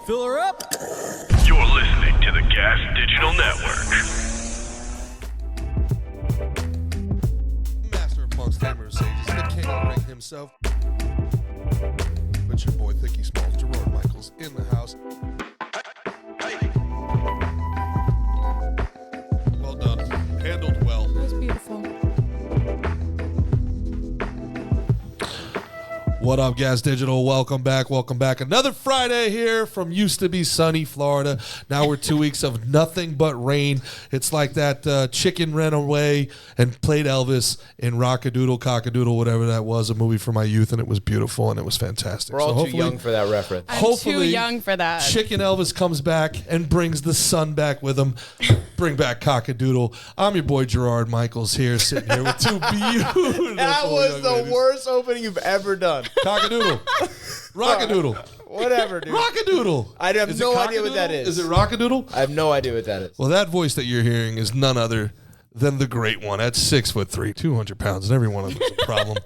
Fill her up. You're listening to the Gas Digital Network. Master of Punks, Tamer Sages, the king of the ring himself. But your boy Thicky Smalls, Gerard Michaels, in the house. Well done. Handled well. That was beautiful. What up, Gas Digital? Welcome back. Welcome back. Another Friday here from used to be sunny Florida. Now we're 2 weeks of nothing but rain. It's like that chicken ran away and played Elvis in Rockadoodle, Cockadoodle, whatever that was, a movie from my youth, and it was beautiful and it was fantastic. We're all too young for that reference. I'm too young for that. Chicken Elvis comes back and brings the sun back with him. Bring back Cockadoodle. I'm your boy Gerard Michaels here, sitting here with two beautiful That was the ladies. worst opening you've ever done. Cockadoodle. Rockadoodle. Whatever, dude. Rockadoodle. I have Is no it idea what that Cockadoodle? is. Is it Rockadoodle? I have no idea what that is. Well, that voice that you're hearing is none other than the great one at 6'3", 200 pounds, and every one of them is a problem.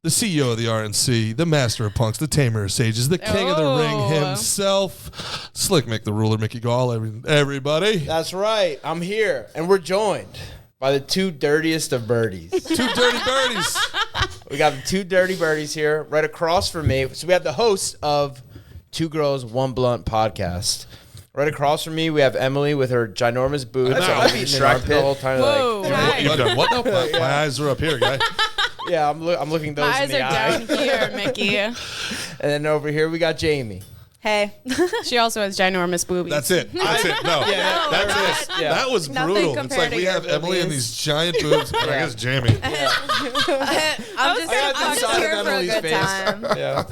The CEO of the RNC, the master of punks, the tamer of sages, the king of the ring himself, Slick Mick the ruler, Mickey Gall, everybody. That's right. I'm here, and we're joined by the two dirtiest of birdies. Two dirty birdies. We got the two dirty birdies here right across from me. So we have the host of Two Girls, One Blunt podcast. Right across from me, we have Emily with her ginormous boobs. I know. I'm distracted the whole time. Whoa. Like, You've done what now? My eyes are up here, guy. yeah, I'm looking those My in eyes the are eye. down here, Mickey. And then over here, we got Jamie. Hey. She also has ginormous boobies. That's it. That's it. No. Yeah, That's it. Yeah. That was Nothing brutal. It's compared like to we your have Emily and boobies. these giant boobs. And I guess Jamie. I'm just size here of for a Emily's good face. time. Yeah.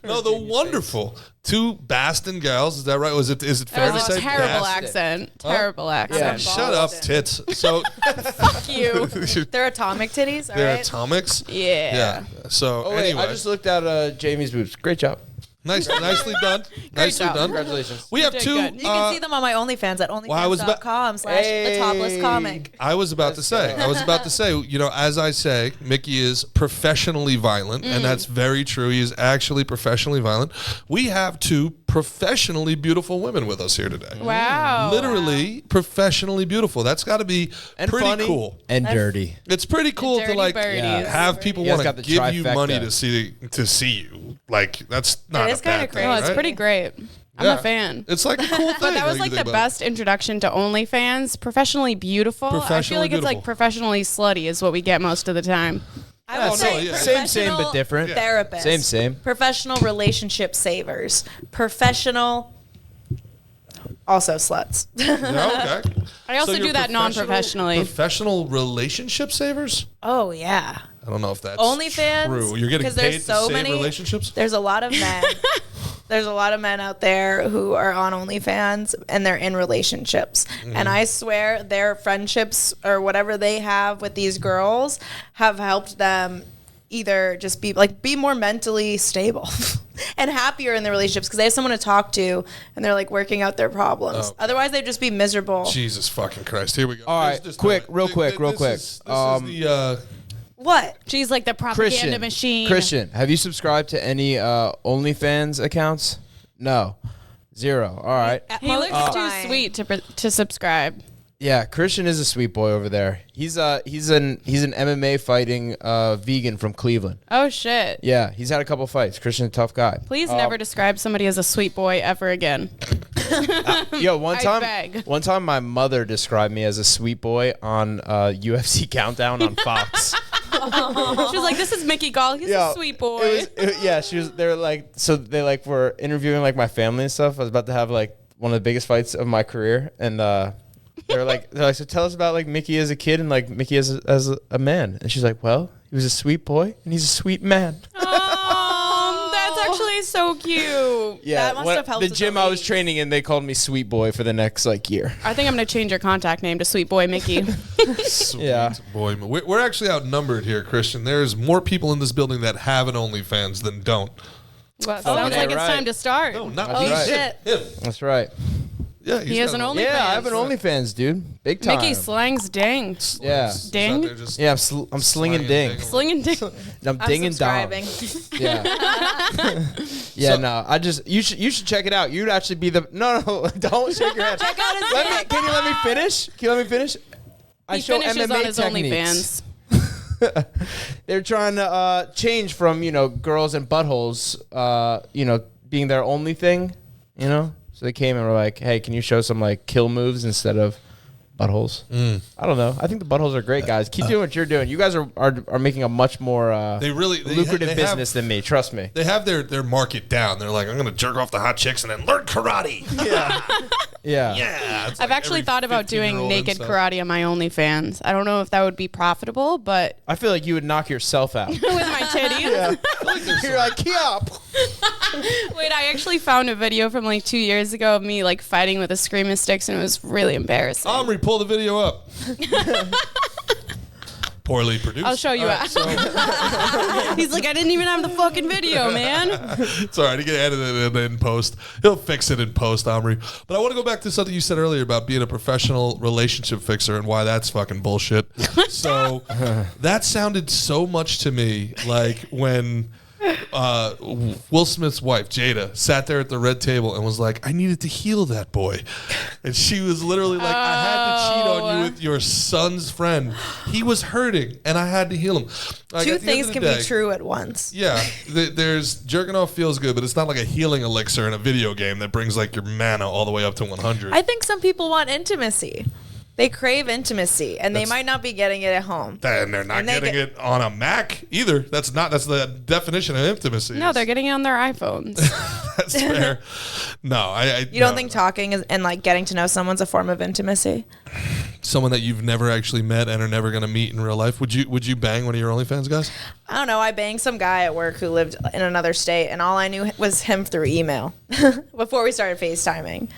No, the wonderful two Boston gals. Is that right? Is it fair That to was say a terrible Boston? accent. Terrible accent. Shut up, tits. So Fuck you. They're atomic titties, all they're right? atomics. Yeah. So Oh, wait, anyway, I just looked at Jamie's boobs. Great job. nicely done. Nicely job. done. Congratulations. We have did two. good. You can see them on my OnlyFans at I was about- onlyfans.com/the-topless-comic. I was about to say, you know, as I say, Mickey is professionally violent, and that's very true. He is actually professionally violent. We have two professionally beautiful women with us here today. Wow. Literally professionally beautiful. That's got to be And pretty funny. cool. And dirty. It's pretty cool to Dirty like birdies. have people You guys want to got the give you trifecta. money to see you. Like that's not is a kinda bad thing, crazy. Oh, it's right? pretty great. I'm Yeah. a fan. It's like a cool thing. But that was when like you the think about it. best introduction to OnlyFans. Professionally beautiful. I feel Professionally like it's beautiful. like professionally slutty is what we get most of the time. I Yeah, would no, say yeah. Same, but different. Therapists. Same. Professional relationship savers. Professional, also sluts. Yeah, okay. I also So you're do that non-professionally. Professional relationship savers? Oh, yeah. I don't know if that's OnlyFans. true. You're getting 'cause paid there's to so save many, relationships? There's a lot of men. There's a lot of men out there who are on OnlyFans and they're in relationships. And I swear their friendships or whatever they have with these girls have helped them either just be more mentally stable and happier in their relationships because they have someone to talk to and they're like working out their problems. Oh. Otherwise, they'd just be miserable. Jesus fucking Christ. Here we go. All right, real quick. This is the What? She's like the propaganda Christian. machine. Christian, have you subscribed to any OnlyFans accounts? No. 0. All right. He looks too sweet to subscribe. Yeah, Christian is a sweet boy over there. He's an MMA fighting vegan from Cleveland. Oh shit. Yeah, he's had a couple fights. Christian's a tough guy. Please never describe somebody as a sweet boy ever again. Yo, one I beg. time my mother described me as a sweet boy on UFC Countdown on Fox. She was like, "This is Mickey Gall. He's a sweet boy." They like were interviewing like my family and stuff. I was about to have like one of the biggest fights of my career, and they're like, so tell us about like Mickey as a kid and like Mickey as a man. And she's like, well, he was a sweet boy and he's a sweet man. Oh, that's actually so cute. Yeah, That must have helped the with gym the I was leagues. training in, they called me Sweet Boy for the next like year. I think I'm gonna change your contact name to Sweet Boy Mickey. sweet Yeah. boy. We're actually outnumbered here, Christian. There's more people in this building that have an OnlyFans than don't. Well, sounds yeah, like it's right. time to start. No, not That's me. right. Shit. Him. That's right. Yeah, He has an OnlyFans. Yeah, I have an OnlyFans, dude. Big time. Mickey slangs ding. Yeah. Ding? Yeah, I'm slinging ding. Slinging ding. I'm ding and dong. subscribing. Yeah. Yeah, no. You should check it out. You'd actually be the no, don't shake your head. Check out his Can you let me finish? Can you let me finish? I He show finishes MMA on his techniques. OnlyFans. They're trying to change from, girls and buttholes, being their only thing, So they came and were like, "Hey, can you show some like kill moves instead of buttholes?" I don't know. I think the buttholes are great, guys. Keep doing what you're doing. You guys are making a much more lucrative business than me. Trust me. They have their market down. They're like, I'm going to jerk off the hot chicks and then learn karate. Yeah. Yeah. It's I've like actually every thought about doing 15-year-old naked incel. karate on my OnlyFans. I don't know if that would be profitable, but I feel like you would knock yourself out. with my titties. You're like, yup. Wait, I actually found a video from like 2 years ago of me like fighting with a screaming sticks, and it was really embarrassing. Omri, pull the video up. Poorly produced. I'll show you. He's like, I didn't even have the fucking video, man. It's all right. He can edit it in post. He'll fix it in post, Omri. But I want to go back to something you said earlier about being a professional relationship fixer and why that's fucking bullshit. So that sounded so much to me like when Will Smith's wife, Jada, sat there at the red table and was like, I needed to heal that boy. And she was literally like, I had to cheat on you with your son's friend. He was hurting and I had to heal him. Like, Two at the end things of can the day, be true at once. Yeah, there's jerking off feels good, but it's not like a healing elixir in a video game that brings like your mana all the way up to 100. I think some people want intimacy. They crave intimacy, and they might not be getting it at home. And they're not And they getting it on a Mac either. That's the definition of intimacy. No, they're getting it on their iPhones. That's fair. No, You don't think talking and like getting to know someone's a form of intimacy? someone that you've never actually met and are never going to meet in real life? Would you bang one of your OnlyFans guys? I don't know. I banged some guy at work who lived in another state, and all I knew was him through email before we started FaceTiming.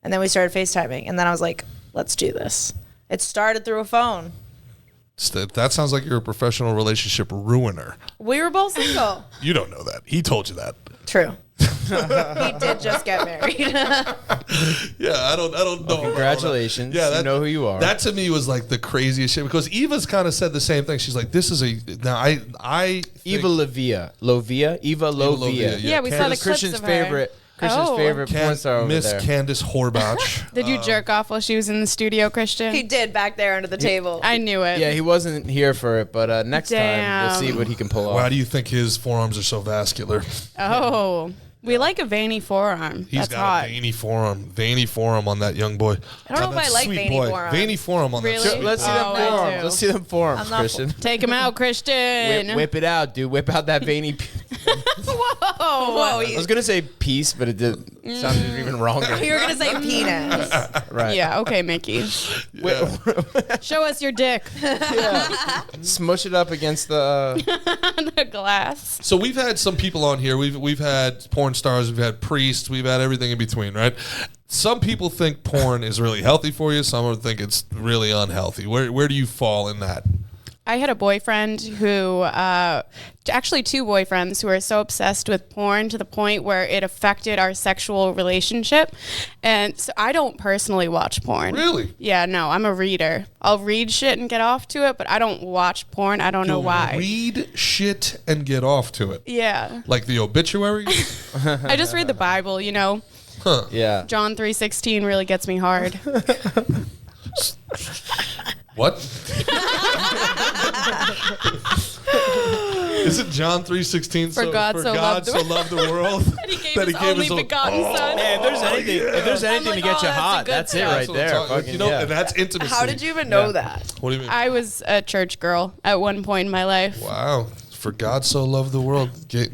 And then we started FaceTiming, and then I was like, let's do this. It started through a phone. That sounds like you're a professional relationship ruiner. We were both single. You don't know that. He told you that. True. He did just get married. Yeah, I don't know. Congratulations. Yeah, you know who you are. That to me was like the craziest shit because Eva's kind of said the same thing. She's like, "This is a now I Eva Lovia. Yeah, we saw the clips Christian's of her. favorite. Christian's Oh. favorite porn star over Miss there. Candace Horbach. Did you jerk off while she was in the studio, Christian? He did back there under the table. I knew it. Yeah, he wasn't here for it, but next time Damn. we'll see what he can pull off. Why do you think his forearms are so vascular? Oh, we like a veiny forearm. He's That's got hot. a veiny forearm on that young boy. I don't know On if that I like sweet veiny boy. forearms. Veiny forearm on Really? that. Sweet Let's see boy. them Oh, I forearms. do. Let's see them forearms, I'm not- Christian. Take him out, Christian. Whip it out, dude. Whip out that veiny. Whoa. I was gonna say piece, but it sounded even wronger. You were going to say penis. Right. Yeah, okay, Mickey. Show us your dick. Smush it up against the. The glass. So we've had some people on here. We've had porn stars. We've had priests. We've had everything in between, right? Some people think porn is really healthy for you. Some would think it's really unhealthy. Where do you fall in that? I had a boyfriend who, actually two boyfriends who were so obsessed with porn to the point where it affected our sexual relationship. And so I don't personally watch porn. Really? Yeah, no, I'm a reader. I'll read shit and get off to it, but I don't watch porn. I don't know why. Read shit and get off to it. Yeah. Like the obituary? I just read the Bible, you know. Yeah. John 3:16 really gets me hard. What? Is it John 3:16? For God so loved the world He gave his only begotten son. Hey, if there's anything like, to get oh, you that's a hot, good that's it stuff. right That's what I'm there. talking- Fucking, you know, yeah. and that's intimacy. How did you even know that? What do you mean? I was a church girl at one point in my life. Wow. For God so loved the world. This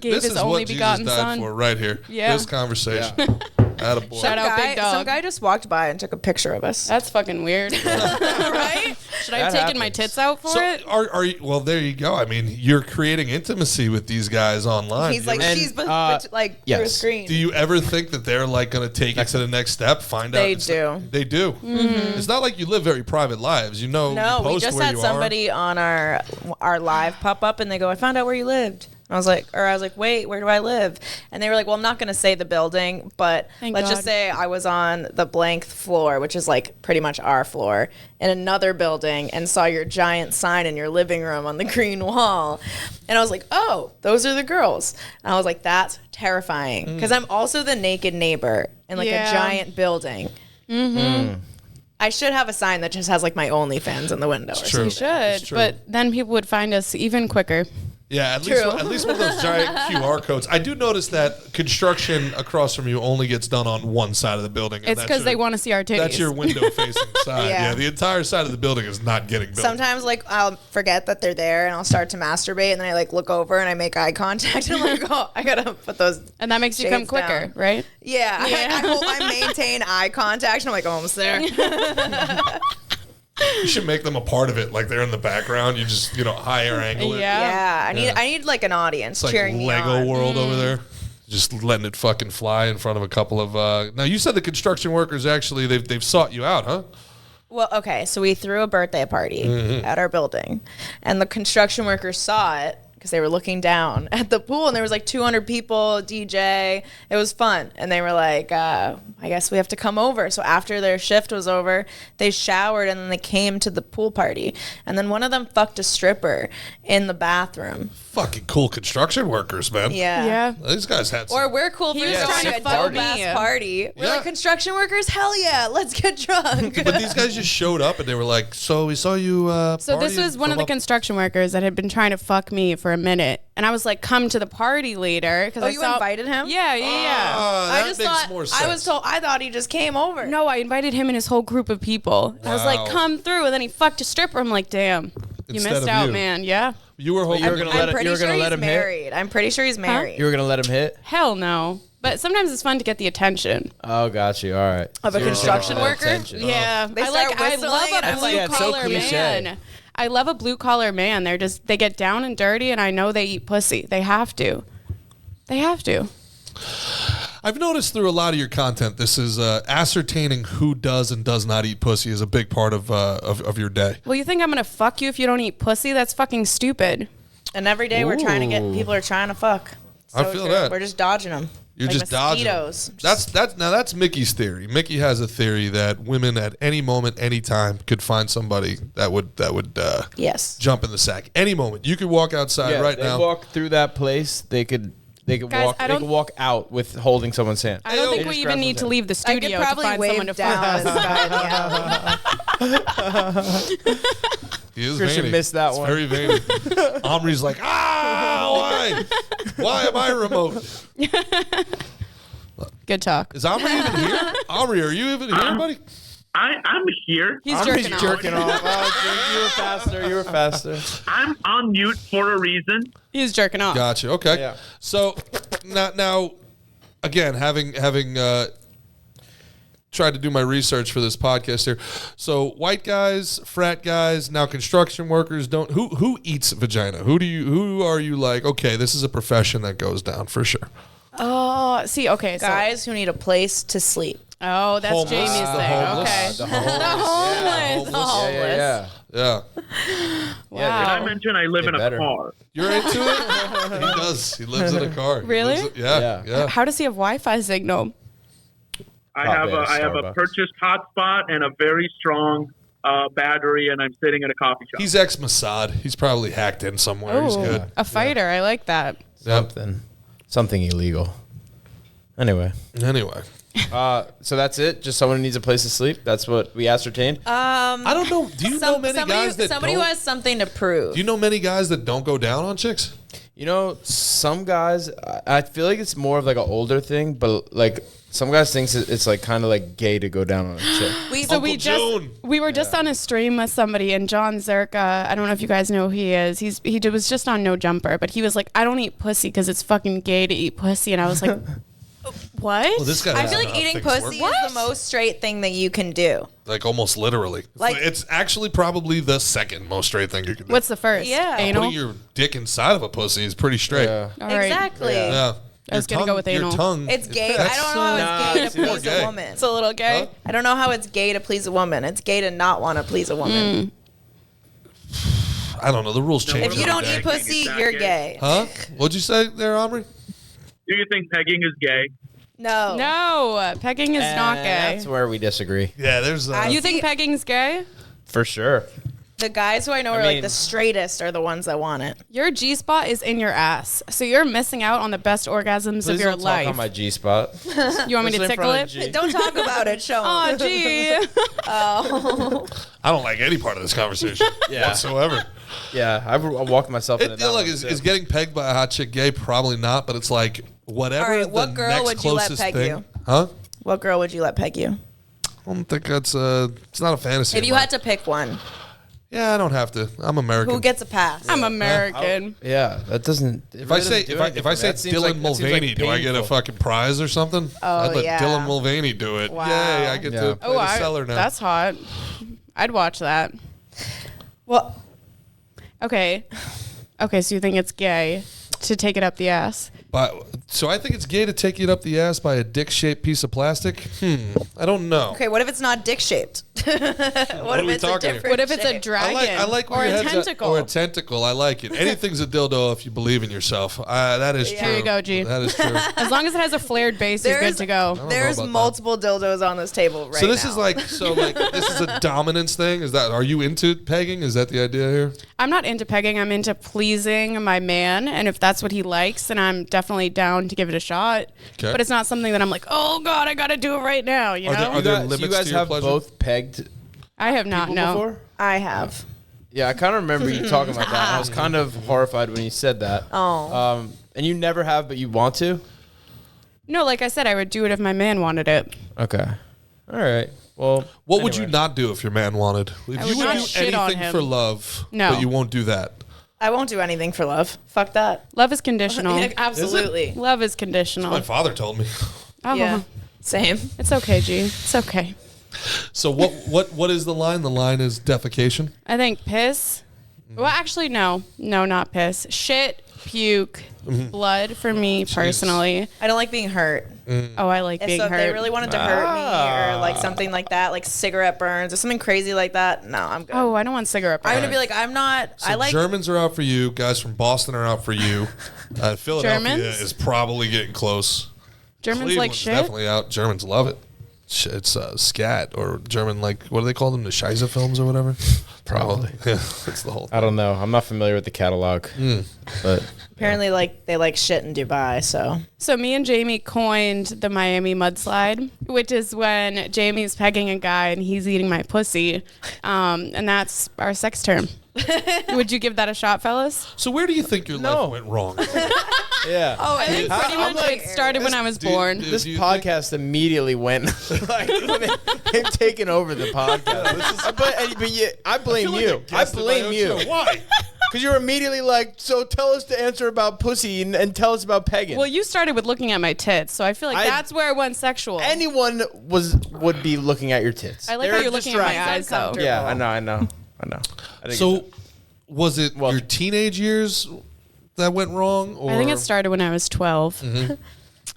his is only what Jesus begotten died son. for right here. Yeah. This conversation. Attaboy. Shout out Big Dog. Some guy just walked by and took a picture of us. That's fucking weird. Right? Should I have That taken my happens. tits out for So it? are you, well, there you go. I mean, you're creating intimacy with these guys online. He's like, And, she's through a yes. screen. Do you ever think that they're like going to take it to the next step? Find out. They it's- do. They do. Mm-hmm. It's not like you live very private lives. You know. No, you we post just where had you somebody on our live pop up, and they go, "I found out where you lived." I was like, wait, where do I live? And they were like, well, I'm not going to say the building, but let's just say I was on the blank floor, which is like pretty much our floor, in another building, and saw your giant sign in your living room on the green wall. And I was like, oh, those are the girls. And I was like, that's terrifying. Because I'm also the naked neighbor in like a giant building. I should have a sign that just has like my OnlyFans in the window. Or True. You should, but then people would find us even quicker. Yeah, at least one of those giant QR codes. I do notice that construction across from you only gets done on one side of the building. It's because they want to see our titties. That's your window-facing side. Yeah. Yeah, the entire side of the building is not getting built. Sometimes like I'll forget that they're there and I'll start to masturbate and then I like look over and I make eye contact and I'm like, oh, I gotta put those. And that makes you come shades quicker, down. right? Yeah, I maintain eye contact and I'm like, almost there. You should make them a part of it, like they're in the background. You just, higher angle it. Yeah. Yeah, I need like an audience It's like cheering me Lego on. World over there. Just letting it fucking fly in front of a couple of. Now you said the construction workers actually they've sought you out, huh? Well, okay, so we threw a birthday party at our building, and the construction workers saw it because they were looking down at the pool, and there was like 200 people, DJ. It was fun, and they were like, I guess we have to come over. So after their shift was over, they showered, and then they came to the pool party, and then one of them fucked a stripper in the bathroom. Fucking cool construction workers, man. Yeah. These guys had some. Or we're cool for was throwing trying a to fuck me. dope-ass party. We're Yeah. like, construction workers? Hell yeah, let's get drunk. But these guys just showed up and they were like, so we saw you So this was one of the construction workers that had been trying to fuck me for a minute. And I was like, come to the party later. Oh, you invited him? Yeah. I just thought more sense. I thought he just came over. No, I invited him and his whole group of people. I was like, Wow. come through. And then he fucked a stripper. I'm like, damn, you Instead missed of out, you. man. Yeah. You were hoping you were gonna let I'm it- pretty you were sure gonna he's let him hit? married. I'm pretty sure he's married. You were gonna let him hit? Hell no. But sometimes it's fun to get the attention. Oh, got you. All right. Of a construction So you're worker? attention. Yeah. They I start love whistling a and I'm like, blue it's so collar cliche. man. I love a blue collar man. They get down and dirty, and I know they eat pussy. They have to. They have to. I've noticed through a lot of your content, this is ascertaining who does and does not eat pussy is a big part of your day. Well, you think I'm gonna fuck you if you don't eat pussy? That's fucking stupid. And every day we're trying to get Ooh. people are trying to fuck. I So feel true. that. We're just dodging them. You're like just dodging. mosquitoes. That's Mickey's theory. Mickey has a theory that women at any moment, any time, could find somebody that would Yes. jump in the sack. Any moment, you could walk outside Yeah, right they now. walk through that place. They could Guys, walk. I They don't- could walk out with holding someone's hand. I don't Hey, think yo. we Just even grab need to something. leave the I could studio to probably find wave someone to down fuck this us. guy in the alley. He is Christian veiny. missed that It's one. Very veiny. Omri's like, why? Why am I remote? Good talk. Is Omri even here? Omri, are you even here, buddy? I'm here. He's I'm jerking just off. jerking off. Oh, you were faster. You were faster. I'm on mute for a reason. He's jerking off. Gotcha. Okay. Yeah. So now, again, having tried to do my research for this podcast here. So white guys, frat guys, now construction workers don't. Who eats vagina? Who are you like? Okay, this is a profession that goes down for sure. Oh, see, okay, so Guys who need a place to sleep. oh, that's Homeless. Jamie's The thing. homeless. Okay. The homeless. Homeless. The homeless. Yeah. Yeah, I Wow. mentioned I live Get in a better. car. you're into it. He does. He lives in a car. He Really? lives in- yeah. Yeah. How does he have Wi-Fi signal? I have a Starbucks. purchased hotspot and a very strong battery, and I'm sitting at a coffee shop. He's ex-Mossad. He's probably hacked in somewhere. He's Oh, good. a fighter. I like that. Something illegal. Anyway, Anyway, so that's it. Just someone who needs a place to sleep. That's what we ascertained. I don't know. Do you know many guys that somebody don't? who has something to prove. Do you know many guys that don't go down on chicks? You know, some guys. I feel like it's more of like an older thing, but like some guys thinks it's like kind of like gay to go down on a chick. Uncle June. We were just on a stream with somebody, and John Zerka, I don't know if you guys know who he is. He was just on No Jumper, but he was like, I don't eat pussy because it's fucking gay to eat pussy, and I was like, what? Well, this guy. I doesn't feel know like how eating things pussy work. is the most straight thing that you can do. Like almost literally. Like- It's actually probably the second most straight thing you can do. What's the first? Yeah. Anal? Putting your dick inside of a pussy is pretty straight. Yeah. All right. Exactly. Yeah. I was gonna go with anal. Your tongue. It's gay. That's- I don't know how it's gay to more please gay. a woman. It's a little gay. Huh? I don't know how it's gay to please a woman. It's gay to not want to please a woman. I don't know. The rules change. If you don't eat pussy, you're gay. Huh? What'd you say there, Omri? Do you think pegging is gay? No. No, pegging is not gay. That's where we disagree. Yeah, there's. You think pegging's gay? For sure. The guys who I know are like the straightest are the ones that want it. Your G spot is in your ass, so you're missing out on the best orgasms of your don't life. talk on my G spot. You want me to Especially in tickle front of it? G. Don't talk about it. Show 'em. Oh, gee. I don't like any part of this conversation whatsoever. Yeah, I walked myself into that. Look, is getting pegged by a hot chick gay? Probably not, but it's like whatever. All right, what the girl next would you let closest peg thing. you? Huh? What girl would you let peg you? I don't think that's it's not a fantasy. If of you mine. had to pick one, Yeah, I don't have to. I'm American. who gets a pass? I'm American. Yeah, that doesn't. If I say Dylan Mulvaney, do I get a fucking prize or something? Oh, I'd let yeah. Dylan Mulvaney do it. Wow. Yay! I get to play the seller now. That's hot. I'd watch that. Well, Okay. Okay, so you think it's gay to take it up the ass? But so I think it's gay to take it up the ass by a dick-shaped piece of plastic. I don't know. okay, what if it's not dick shaped? What are if we it's a talking here? different What if it's a shape? dragon I like where or your a head's at. tentacle? Or a tentacle. I like it. Anything's a dildo if you believe in yourself. That is true. There you go, G. That is true. As long as it has a flared base, you're good to go. There's about that. multiple dildos on this table right So this now. is like this is a dominance thing. Are you into pegging? Is that the idea here? I'm not into pegging. I'm into pleasing my man, and if that's what he likes, then I'm definitely down to give it a shot. Okay. But it's not something that I'm like, oh God, I got to do it right now. You know? Are there So limits you guys to your have pleasure? both pegged I have not. people No. before? I have. Yeah, I kind of remember you talking about that. I was kind of horrified when you said that. Oh. And you never have, but you want to? No, like I said, I would do it if my man wanted it. Okay. All right. Well, What would you not do if your man wanted? If I you would would not do shit on anything him. for love, No. but you won't do that. I won't do anything for love. Fuck that. Love is conditional. Yeah, absolutely. Love is conditional. My father told me. Oh, Yeah. Same. It's okay, G. It's okay. So what is the line? The line is defecation. I think piss. Well, actually, no. No, not piss. Shit, puke, blood for me personally. I don't like being hurt. Oh, I like And being so if hurt. they really wanted to hurt me or like something like that, like cigarette burns or something crazy like that, no, I'm good. Oh, I don't want cigarette burn. I'm gonna be like, I'm not. So I like. Germans are out for you. Guys from Boston are out for you. Philadelphia Germans? is probably getting close. Germans Cleveland's like shit. definitely out. Germans love it. It's scat or German, like, what do they call them? The Scheisse films or whatever? Probably. Yeah, that's the whole thing. I don't know. I'm not familiar with the catalog. But Apparently, like they like shit in Dubai. So Me and Jamie coined the Miami mudslide, which is when Jamie's pegging a guy and he's eating my pussy, and that's our sex term. Would you give that a shot, fellas? So where do you think your life went wrong? yeah. oh, I think Pretty much it started when I was born. This do you podcast immediately went like they've taken over the podcast. But yeah, I blame you. I blame you. Why? Because you're immediately like, so tell us the answer about pussy and tell us about pegging. Well, you started with looking at my tits, so I feel like that's where it went sexual. Anyone would be looking at your tits. I like They're how you're looking at my distracted. eyes, though. Yeah, I know. I didn't So get was it your teenage years that went wrong? Or? I think it started when I was 12. it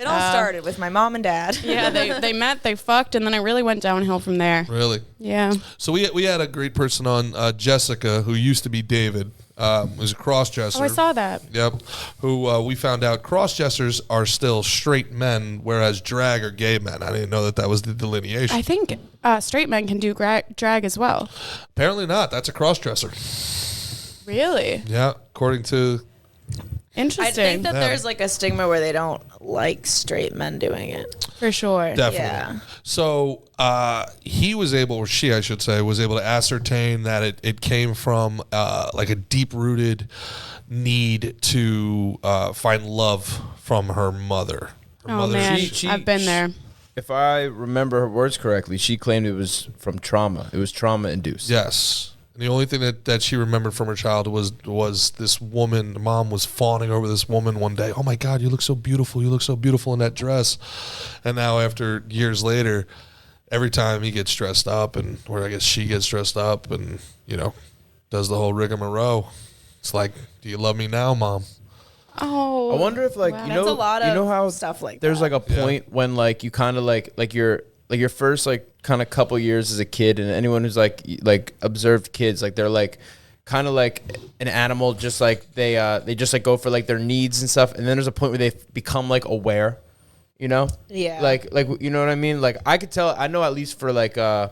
all started with my mom and dad. Yeah, they met, they fucked, and then it really went downhill from there. Really? Yeah. So we had a great person on, Jessica, who used to be David, was a cross-dresser. Oh, I saw that. Yep. Who we found out cross-dressers are still straight men, whereas drag are gay men. I didn't know that was the delineation. I think straight men can do drag as well. Apparently not. That's a cross-dresser. Really? Yeah, according to... Interesting. I think that there's like a stigma where they don't like straight men doing it. For sure. Definitely. Yeah. So he was able, or she, I should say, was able to ascertain that it came from like a deep-rooted need to find love from her mother. Her Oh, man. She- I've been there. If I remember her words correctly, she claimed it was from trauma. It was trauma-induced. Yes. And the only thing that she remembered from her childhood was this woman. The mom was fawning over this woman one day. Oh, my God, you look so beautiful. You look so beautiful in that dress. And now after years later, every time he gets dressed up, or I guess she gets dressed up and, does the whole rigmarole, it's like, do you love me now, Mom? Oh. I wonder if like wow. you That's know a lot of you know how stuff like there's that. like a point when like you kind of like your first like kind of couple years as a kid, and anyone who's like observed kids, like they're like kind of like an animal, just like they just like go for like their needs and stuff, and then there's a point where they become like aware, you know? Yeah. Like you know what I mean? Like I could tell, I know at least for like one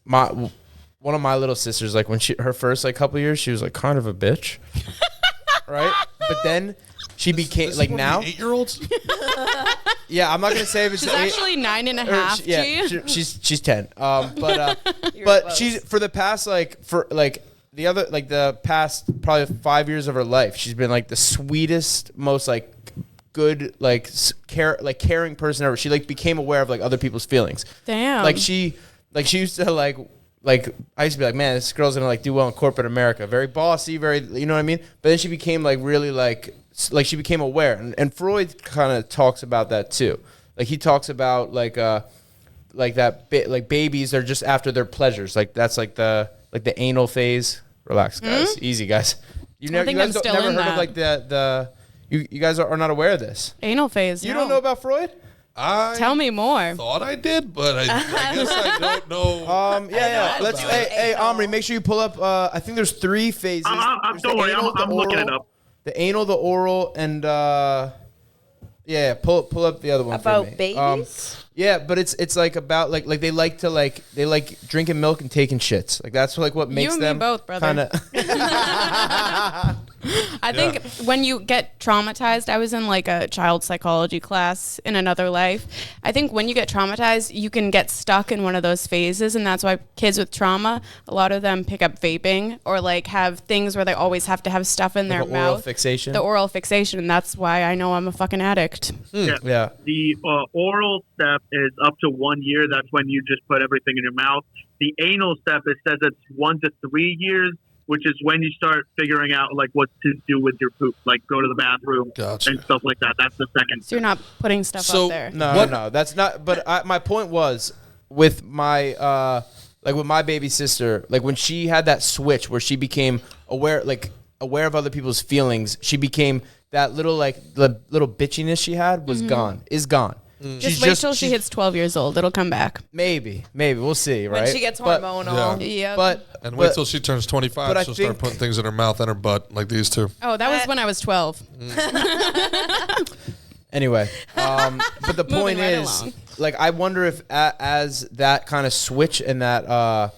of my little sisters, like when her first like couple years, she was like kind of a bitch, right? But then she became This like is now. 8-year-olds. Yeah, I'm not gonna say if it's She's actually 9.5. yeah, she's 10. But she's for the past the past probably 5 years of her life, she's been like the sweetest, most like good caring person ever. She like became aware of like other people's feelings. Damn. Like she used to like I used to be like, man, this girl's gonna like do well in corporate America, very bossy, very, you know what I mean? But then she became like really like she became aware, and Freud kind of talks about that too. Like he talks about like that like babies are just after their pleasures, like that's like the anal phase. Relax, guys, easy, guys. You guys never heard of like the you guys are not aware of this. Anal phase. You don't know about Freud? Tell me more. Thought I did, but I guess I don't know. Yeah. Let's. Hey, Omri, make sure you pull up. I think there's 3 phases. Don't worry, I'm looking it up. The anal, the oral, and pull up the other one About for me. babies? Yeah, but it's like about like they like drinking milk and taking shits. Like that's like what makes and me them both, brother. Kinda I think when you get traumatized, I was in like a child psychology class in another life. I think when you get traumatized, you can get stuck in one of those phases, and that's why kids with trauma, a lot of them pick up vaping or like have things where they always have to have stuff in their mouth. Oral fixation. The oral fixation, and that's why I know I'm a fucking addict. Yeah. The oral step is up to 1 year. That's when you just put everything in your mouth. The anal step, it says it's 1 to 3 years, which is when you start figuring out like what to do with your poop, like go to the bathroom and stuff like that. That's the second. So you're not putting stuff up there. No, that's not. But my point was with my with my baby sister, like when she had that switch where she became aware of other people's feelings, she became that little the little bitchiness she had was gone. Just wait till she hits 12 years old. It'll come back. Maybe we'll see. Right? When she gets hormonal. Yeah. And wait till she turns 25. She'll start putting things in her mouth and her butt like these two. Oh, that was when I was 12. Anyway, but the point is, like, I wonder if as that kind of switch and that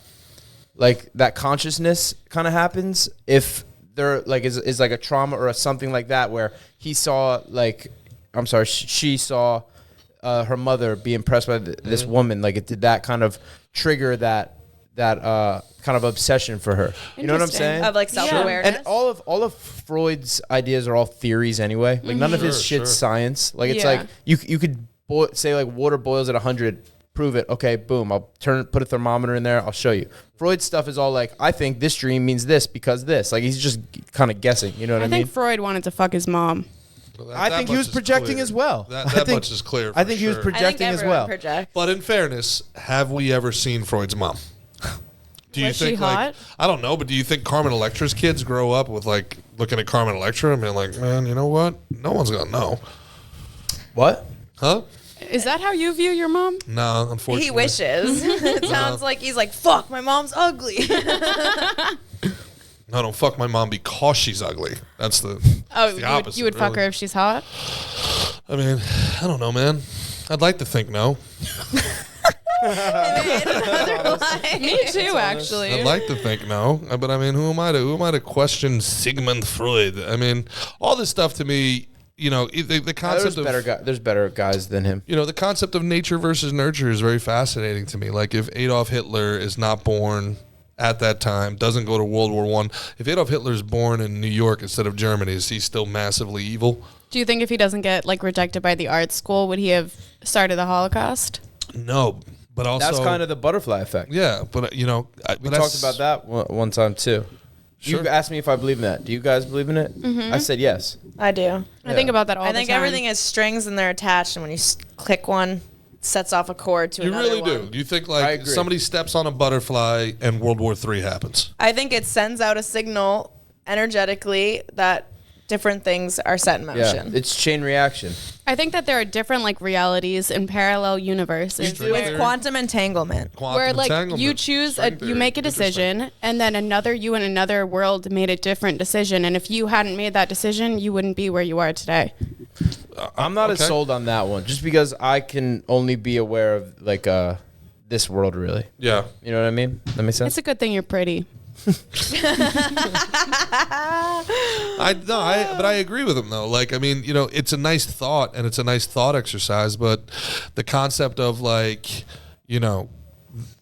that consciousness kind of happens, if there like is like a trauma or something like that where she saw her mother be impressed by this woman, like it did that kind of trigger that kind of obsession for her. You know what I'm saying? Of like self-awareness. And all of Freud's ideas are all theories anyway. Like none of his shit's science. Like it's like you could say like water boils at 100. Prove it. Okay, boom. I'll put a thermometer in there. I'll show you. Freud's stuff is all like, I think this dream means this because this. Like he's just kind of guessing. You know what I mean? I think Freud wanted to fuck his mom. Well, I think he was projecting as well. That much is clear. I think he was projecting as well. But in fairness, have we ever seen Freud's mom? Do you Was think she hot? I don't know, but do you think Carmen Electra's kids grow up with like looking at Carmen Electra and being like, man, you know what? No one's gonna know. What? Huh? Is that how you view your mom? No, unfortunately. He wishes. It sounds like he's like, fuck, my mom's ugly. No, don't fuck my mom because she's ugly. That's the opposite. You would fuck her if she's hot? I mean, I don't know, man. I'd like to think no. Me too, actually. I'd like to think no, but I mean, who am I to question Sigmund Freud? I mean, all this stuff to me, you know, the concept there's better guys than him. You know, the concept of nature versus nurture is very fascinating to me. Like if Adolf Hitler is not born at that time, doesn't go to World War I, if Adolf Hitler is born in New York instead of Germany, is he still massively evil? Do you think if he doesn't get like rejected by the art school, would he have started the Holocaust? No, but also that's kind of the butterfly effect. Yeah, but you know, we talked about that one time too. Sure. You asked me if I believe in that. Do you guys believe in it? Mm-hmm. I said yes. I do. I think about that all the time. I think everything has strings and they're attached, and when you click one, it sets off a cord to another one. You really do. You think like somebody steps on a butterfly and World War III happens? I think it sends out a signal energetically that different things are set in motion. Yeah, it's chain reaction. I think that there are different like realities in parallel universes With quantum entanglement. where like you choose you make a decision and then another you in another world made a different decision, and if you hadn't made that decision you wouldn't be where you are today. I'm not as sold on that one, just because I can only be aware of like this world, really. Yeah. You know what I mean? That makes sense. It's a good thing you're pretty. But I agree with him though. Like, I mean, you know, it's a nice thought and it's a nice thought exercise, but the concept of like, you know,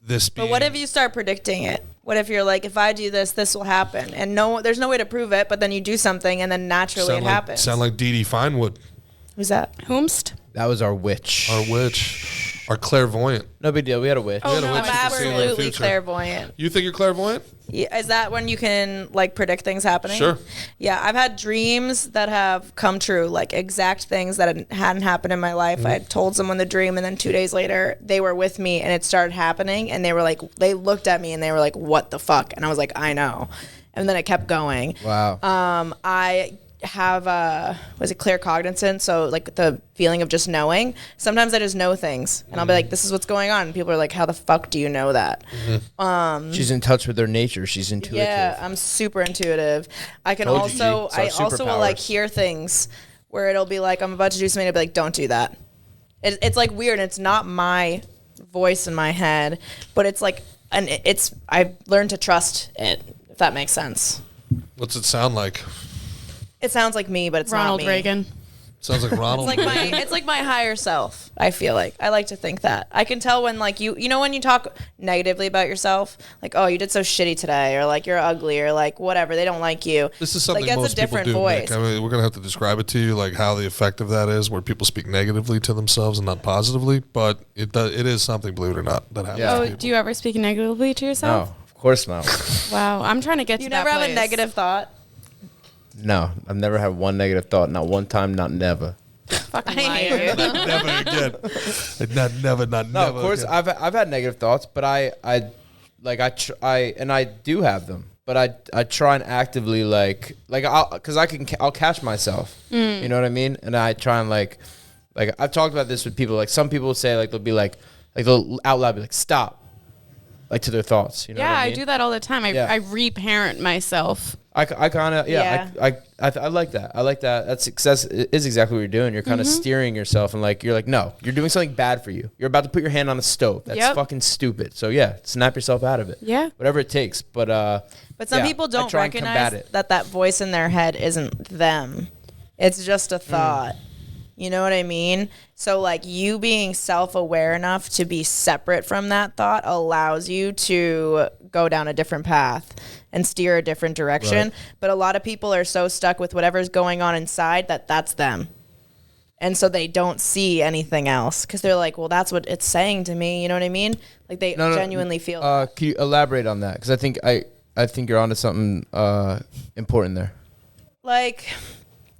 this being. But what if you start predicting it? What if you're like, if I do this, this will happen, and there's no way to prove it, but then you do something, and then naturally it happens. Sound like Dee Dee Finewood, Who's that? Whomst? That was our witch. our clairvoyant. No big deal. We had a witch. Oh, had a no, witch I'm who could see into the absolutely future. clairvoyant. You think you're clairvoyant? Yeah, is that when you can like predict things happening? Sure. Yeah, I've had dreams that have come true, like exact things that hadn't happened in my life. I had told someone the dream, and then 2 days later, they were with me, and it started happening, and they looked at me, and they were like, "What the fuck?" And I was like, "I know," and then it kept going. Wow. I have claircognizance, so like the feeling of just knowing. Sometimes I just know things, and I'll be like, "This is what's going on," and people are like, "How the fuck do you know that?" She's in touch with her nature. She's intuitive. Yeah, I'm super intuitive. I can Told you, also, G. I It's our also will like superpowers. hear things where it'll be like I'm about to do something, I'll be like, "Don't do that." It's like weird. It's not my voice in my head, but it's like, I've learned to trust it. If that makes sense. What's it sound like? It sounds like me, but it's Ronald not me. Reagan. Sounds like Ronald. It's like my higher self. I feel like I like to think that I can tell when like you know when you talk negatively about yourself, like, oh, you did so shitty today, or like you're ugly, or like whatever, they don't like you. This is something like, that's most a different people do, voice. Nick. I mean, we're gonna have to describe it to you, like how the effect of that is, where people speak negatively to themselves and not positively. But it is something, believe it or not, that happens. Yeah. To Oh, people. do you ever speak negatively to yourself? No, of course not. Wow, I'm trying to get You to that never have a place. negative thought. No, I've never had one negative thought. Not one time. Not never. Fucking I hate liar. you. Never again. Not never. No, never. of course again. I've had negative thoughts, but I do have them, but I try and actively I'll catch myself. You know what I mean? And I try and like I've talked about this with people. Like some people say like they'll be like they'll out loud be like stop, like to their thoughts. You know? Yeah, what I I mean? do that all the time. Yeah. I reparent myself. I kind of I like that. I like that. That's success is exactly what you're doing. You're kind of steering yourself and like you're like, no, you're doing something bad for you. You're about to put your hand on the stove. That's Yep. fucking stupid. So yeah, snap yourself out of it. Yeah. Whatever it takes. But But some yeah, people I don't try and combat recognize it. that voice in their head isn't them. It's just a thought. You know what I mean? So like you being self-aware enough to be separate from that thought allows you to go down a different path and steer a different direction. Right. But a lot of people are so stuck with whatever's going on inside that that's them. And so they don't see anything else because they're like, well, that's what it's saying to me. You know what I mean? Like they genuinely feel that. Can you elaborate on that? Because I think you're onto something important there. Like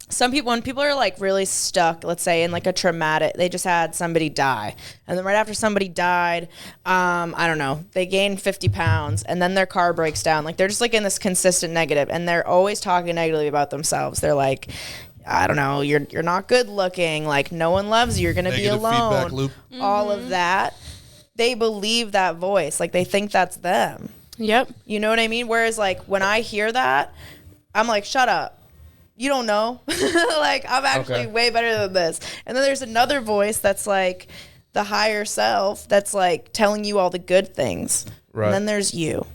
some people, when people are like really stuck, let's say in like a traumatic, they just had somebody die. And then right after somebody died, I don't know, they gained 50 pounds and then their car breaks down. Like they're just like in this consistent negative and they're always talking negatively about themselves. They're like, I don't know, you're not good looking. Like no one loves you. You're going to be Negative feedback alone. loop. All of that. They believe that voice. Like they think that's them. Yep. You know what I mean? Whereas like when I hear that, I'm like, shut up. You don't know. Like I'm actually way better than this. And then there's another voice that's like the higher self that's like telling you all the good things. Right. And then there's you.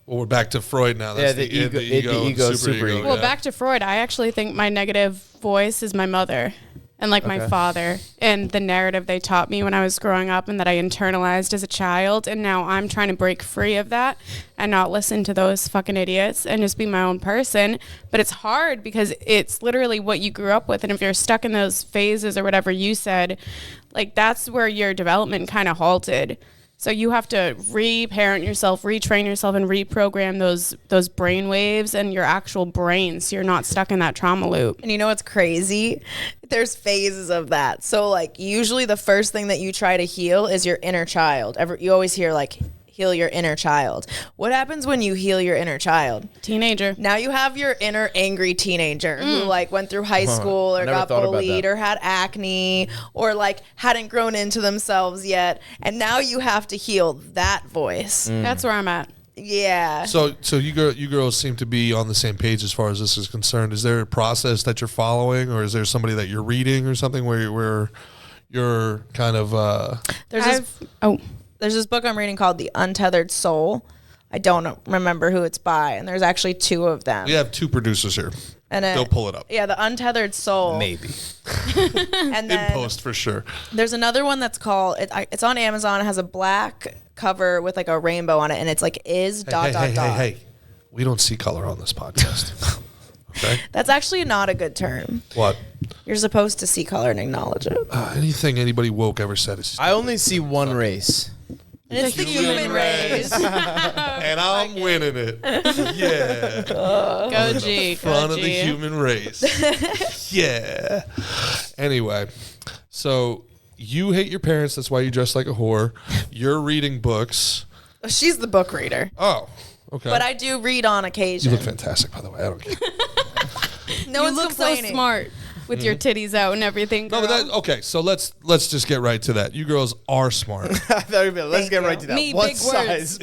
Well, we're back to Freud now. That's the ego- ego, the ego, and super ego. yeah. Well, back to Freud, I actually think my negative voice is my mother and like my father and the narrative they taught me when I was growing up and that I internalized as a child. And now I'm trying to break free of that and not listen to those fucking idiots and just be my own person. But it's hard because it's literally what you grew up with. And if you're stuck in those phases or whatever you said, like that's where your development kind of halted. So you have to reparent yourself, retrain yourself, and reprogram those brain waves and your actual brain so you're not stuck in that trauma loop. And you know what's crazy? There's phases of that. So like usually the first thing that you try to heal is your inner child. You always hear like heal your inner child. What happens when you heal your inner child? Teenager. Now you have your inner angry teenager who like went through high school or never got thought about bullied that. or had acne or like hadn't grown into themselves yet. And now you have to heal that voice. That's where I'm at. Yeah. So you girls seem to be on the same page as far as this is concerned. Is there a process that you're following, or is there somebody that you're reading or something where you're kind of There's this book I'm reading called The Untethered Soul. I don't remember who it's by, and there's actually 2 of them. we have 2 producers here. And They'll pull it up. Yeah, The Untethered Soul. Maybe. And then In post for sure. there's another one that's called, it's on Amazon. It has a black cover with like a rainbow on it, and it's like Hey. We don't see color on this podcast. Okay? That's actually not a good term. What? You're supposed to see color and acknowledge it. Anything anybody woke ever said is I only see one race. It's the human race. and I'm winning it. Yeah. Go G. Front Go of the G. human race. Yeah. Anyway, so you hate your parents. That's why you dress like a whore. You're reading books. She's the book reader. Oh, okay. But I do read on occasion. You look fantastic, by the way. I don't care. No You one's look so complaining. smart with your titties out and everything. No, but girl. that, okay, so let's just get right to that. You girls are smart. Let's get right to that. Me, What big size?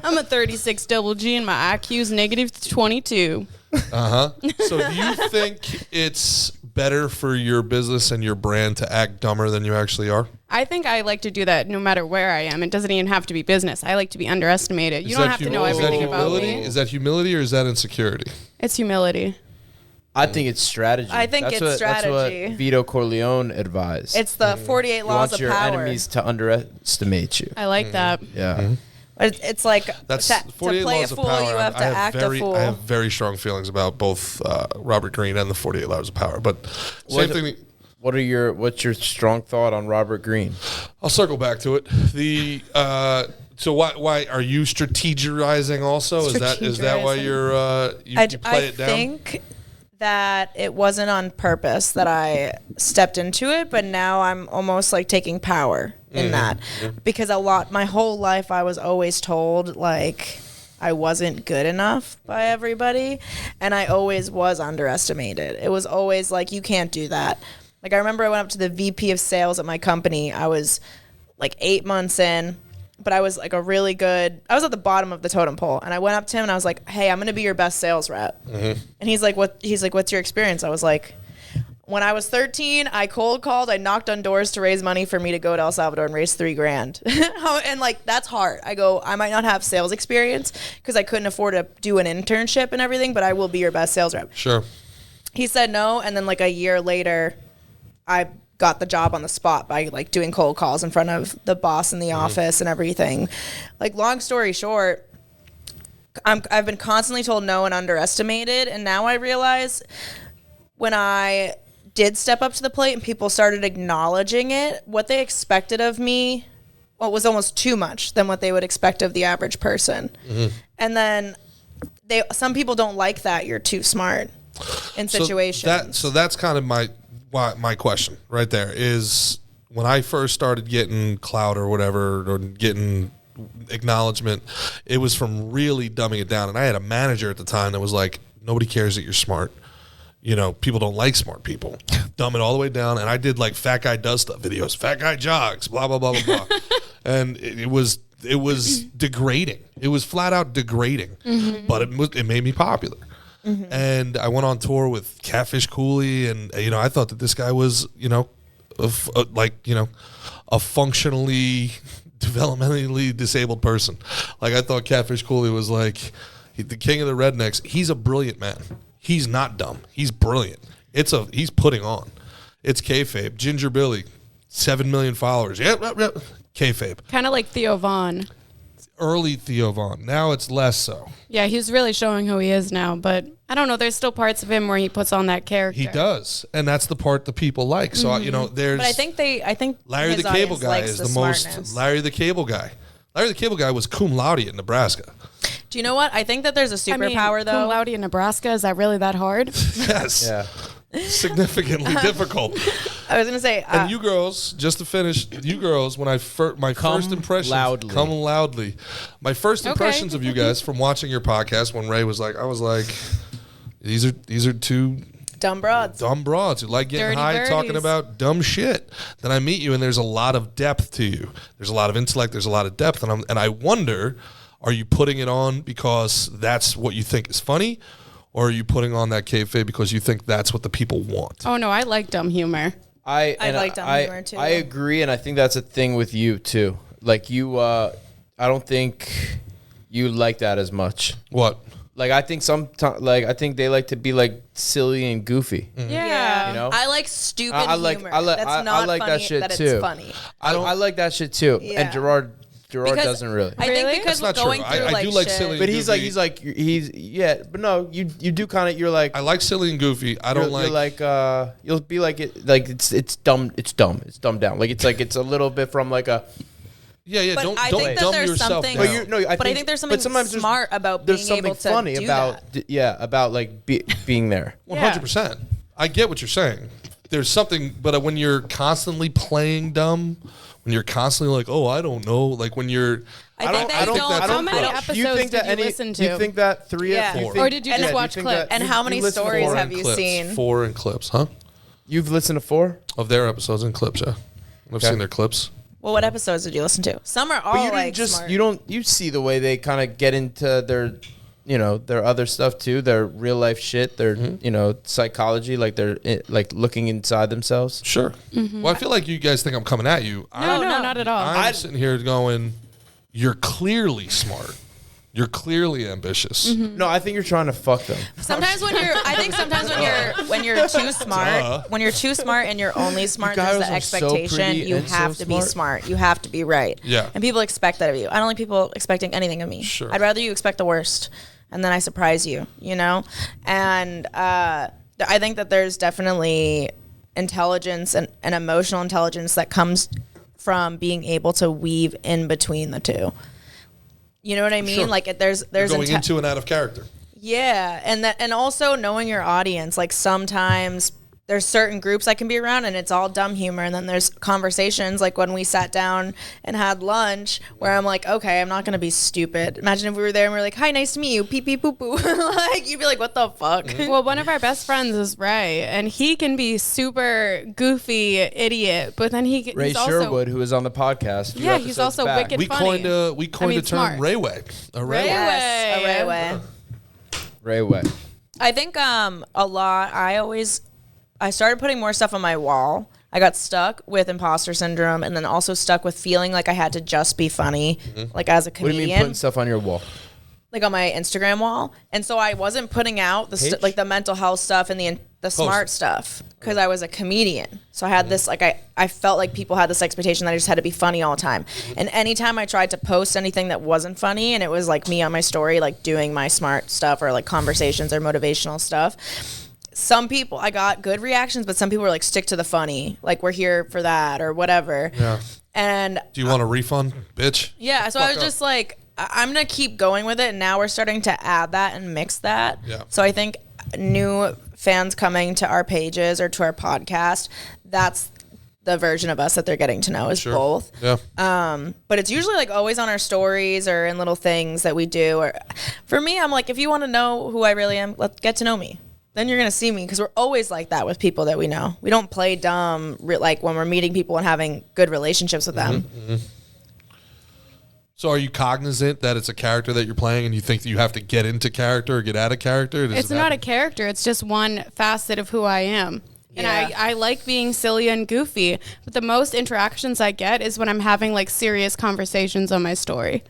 I'm a 36 double G and my IQ's negative 22. So do you think it's better for your business and your brand to act dumber than you actually are? I think I like to do that no matter where I am. It doesn't even have to be business. I like to be underestimated. You don't have to know everything about humility? me. Is that humility or is that insecurity? It's humility. I think it's strategy. I think it's strategy. That's what Vito Corleone advised. It's the 48 you laws want of your power. enemies to underestimate you. I like that. Yeah. It's like That's to 48 play a Laws of fool, Power. you have to act a fool. I have very strong feelings about both Robert Greene and the 48 Laws of Power. But same thing. What's your strong thought on Robert Greene? I'll circle back to it. So why are you strategizing also? Is that why you play it down? I think that it wasn't on purpose that I stepped into it, but now I'm almost like taking power in that because my whole life I was always told like I wasn't good enough by everybody, and I always was underestimated. It was always like, you can't do that. Like I remember I went up to the VP of sales at my company. I was like 8 months in, but I was like I was at the bottom of the totem pole, and I went up to him and I was like, hey, I'm going to be your best sales rep. And he's like, what's your experience? I was like, when I was 13, I cold called, I knocked on doors to raise money for me to go to El Salvador and raise $3,000. And like, that's hard. I go, I might not have sales experience because I couldn't afford to do an internship and everything, but I will be your best sales rep. Sure. He said no. And then like a year later, I got the job on the spot by like doing cold calls in front of the boss in the office and everything. Like, long story short, I've been constantly told no and underestimated. And now I realize when I did step up to the plate and people started acknowledging it, what they expected of me, was almost too much than what they would expect of the average person. And then some people don't like that you're too smart in situations. So that's kind of my question right there is, when I first started getting clout or whatever, or getting acknowledgement, it was from really dumbing it down. And I had a manager at the time that was like, nobody cares that you're smart. You know, people don't like smart people. Dumb it all the way down. And I did like fat guy does stuff videos, fat guy jogs, blah, blah, blah, blah, blah. And it was degrading. It was flat out degrading, but it made me popular. And I went on tour with Catfish Cooley, and I thought that this guy was a functionally developmentally disabled person. Like, I thought Catfish Cooley was like the king of the rednecks. He's a brilliant man. He's not dumb. He's brilliant. He's putting on. It's kayfabe. Ginger Billy, 7 million followers. Yep. Kayfabe. Kind of like Theo Vaughn. Early Theo Vaughn. Now it's less so. Yeah, he's really showing who he is now, but I don't know. There's still parts of him where he puts on that character. He does, and that's the part that people like. So there's. But I think Larry his the Cable audience Guy likes is the the smartness. most. Larry the Cable Guy. Larry the Cable Guy was cum laude at Nebraska. Do you know what? I think that there's a superpower though. Cum laude in Nebraska, is that really that hard? Yes. Yeah. Significantly difficult. I was gonna say, And you girls, just to finish, you girls, when my first impressions loudly. come loudly. My first impressions of you guys from watching your podcast when Ray was like, I was like, these are two dumb broads. dumb broads who like getting Dirty high, birdies. talking about dumb shit. Then I meet you, and there's a lot of depth to you. There's a lot of intellect. There's a lot of depth, and I wonder, are you putting it on because that's what you think is funny, or are you putting on that kayfabe because you think that's what the people want? Oh no, I like dumb humor. I like dumb humor too. I agree, and I think that's a thing with you too. Like you, I don't think you like that as much. What? Like I think I think they like to be like silly and goofy. Yeah. You know? I like stupid I like humor. I like That's not I like funny, that shit that too. It's funny. I like that shit too. Yeah. And Gerard Because doesn't really. I Really? think because That's not we're going true. through I do like shit. silly- But he's yeah. But no, you do kind of. You're like I like silly and goofy. I don't you're like you'll be like it like it's dumb. It's dumbed down. Like it's a little bit from like a. Yeah. But Don't I think that dumb there's yourself something- down. But I think there's something sometimes smart about there's being able something to funny do about that. about like being there. 100%. I get what you're saying. There's something, but when you're constantly playing dumb, when you're constantly like, oh, I don't know, like when you're, I think I don't think that's How many approach. episodes Do you think did that you any? listen Do you to? think that three? Yeah. do you Four. think- Or did you just do watch think clips? And how many listen to stories four have and you clips, seen? 4 in clips, huh? You've listened to 4. Of their episodes and clips, yeah. I've Okay. seen their clips. Well, what episodes did you listen to? Some are all But you didn't like just smart. you see the way they kind of get into their their other stuff too, their real life shit, their psychology, like they're like looking inside themselves. Sure. Well, I feel like you guys think I'm coming at you. No, not at all. I'm sitting here going, you're clearly smart. You're clearly ambitious. No, I think you're trying to fuck them. Sometimes when you're too smart, when you're too smart and you're only smart, guys there's the are so expectation pretty you and so have to be smart. smart. You have to be right. Yeah. And people expect that of you. I don't like people expecting anything of me. Sure. I'd rather you expect the worst and then I surprise you, And I think that there's definitely intelligence and emotional intelligence that comes from being able to weave in between the two. You know what I mean? Sure. Like there's Going into and out of character. yeah, and also knowing your audience. Like sometimes there's certain groups I can be around and it's all dumb humor, and then there's conversations like when we sat down and had lunch where I'm like, okay, I'm not gonna be stupid. Imagine if we were there and we were like, hi, nice to meet you, pee pee poo poo. Like you'd be like, what the fuck? Well, one of our best friends is Ray, and he can be super goofy idiot, but then he's Ray also Sherwood, who was on the podcast. Yeah, he's also wicked We funny. coined the term smart. Rayway. A Rayway. Yes, a Ray. Rayway. Ray Way. I think a lot. I started putting more stuff on my wall. I got stuck with imposter syndrome, and then also stuck with feeling like I had to just be funny, like as a What do you comedian, mean putting stuff on your wall? like on my Instagram wall. And so I wasn't putting out the like the mental health stuff and the smart stuff because I was a comedian. So I had this like I felt like people had this expectation that I just had to be funny all the time. And anytime I tried to post anything that wasn't funny, and it was like me on my story, like doing my smart stuff or like conversations or motivational stuff. Some people, I got good reactions, but some people were like, stick to the funny. Like, we're here for that or whatever. Yeah. And Do you want a refund, bitch? yeah, so I was just like, I'm going to keep going with it. And now we're starting to add that and mix that. Yeah. So I think new fans coming to our pages or to our podcast, that's the version of us that they're getting to know is Sure. both. Yeah. But it's usually like always on our stories or in little things that we do. Or for me, I'm like, if you want to know who I really am, let's get to know me. Then you're going to see me, because we're always like that with people that we know. We don't play dumb like when we're meeting people and having good relationships with them. So are you cognizant that it's a character that you're playing and you think that you have to get into character or get out of character? Does It's it not a happen? character. It's just one facet of who I am. And Yeah. I like being silly and goofy. But the most interactions I get is when I'm having like serious conversations on my story.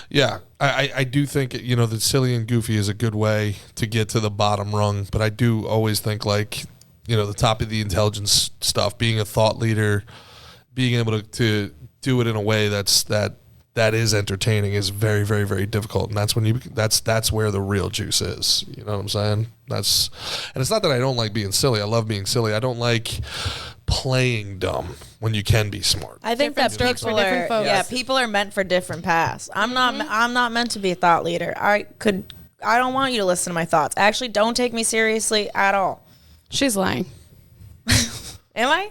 Yeah, I do think, that silly and goofy is a good way to get to the bottom rung. But I do always think like, the top of the intelligence stuff, being a thought leader, being able to do it in a way that is entertaining is very, very, very difficult. And that's when that's where the real juice is. You know what I'm saying? And it's not that I don't like being silly. I love being silly. I don't like playing dumb when you can be smart. I think Different that strokes for people different are, folks. yeah, people are meant for different paths. I'm not meant to be a thought leader. I don't want you to listen to my thoughts. Actually, don't take me seriously at all. She's lying. Am I?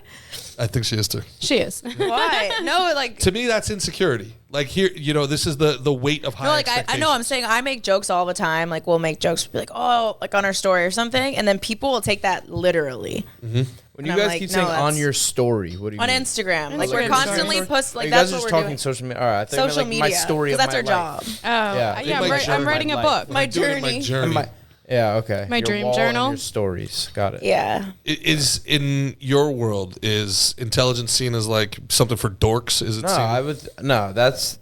I think she is too. She is. Why? No, like To me, that's insecurity. Like here, this is the weight of high no, like I expectations. know. I'm saying I make jokes all the time. Like we'll make jokes, be like, oh, like on our story or something, and then people will take that literally. When And you I'm guys like, keep no, saying on that's- your story, what do you On mean? Instagram, like Instagram we're constantly stories. post. Are Like you that's guys what just we're talking doing. social media? All right, I thought you meant, Social like, my media, story of that's my our job. life. Oh, Yeah. yeah. My I'm writing a book. My Doing my journey. journey. Yeah, okay. My Your dream wall and journal. your stories. Got it. Yeah. Is in your world, is intelligence seen as like something for dorks? Is it No, seen? I would. No, that's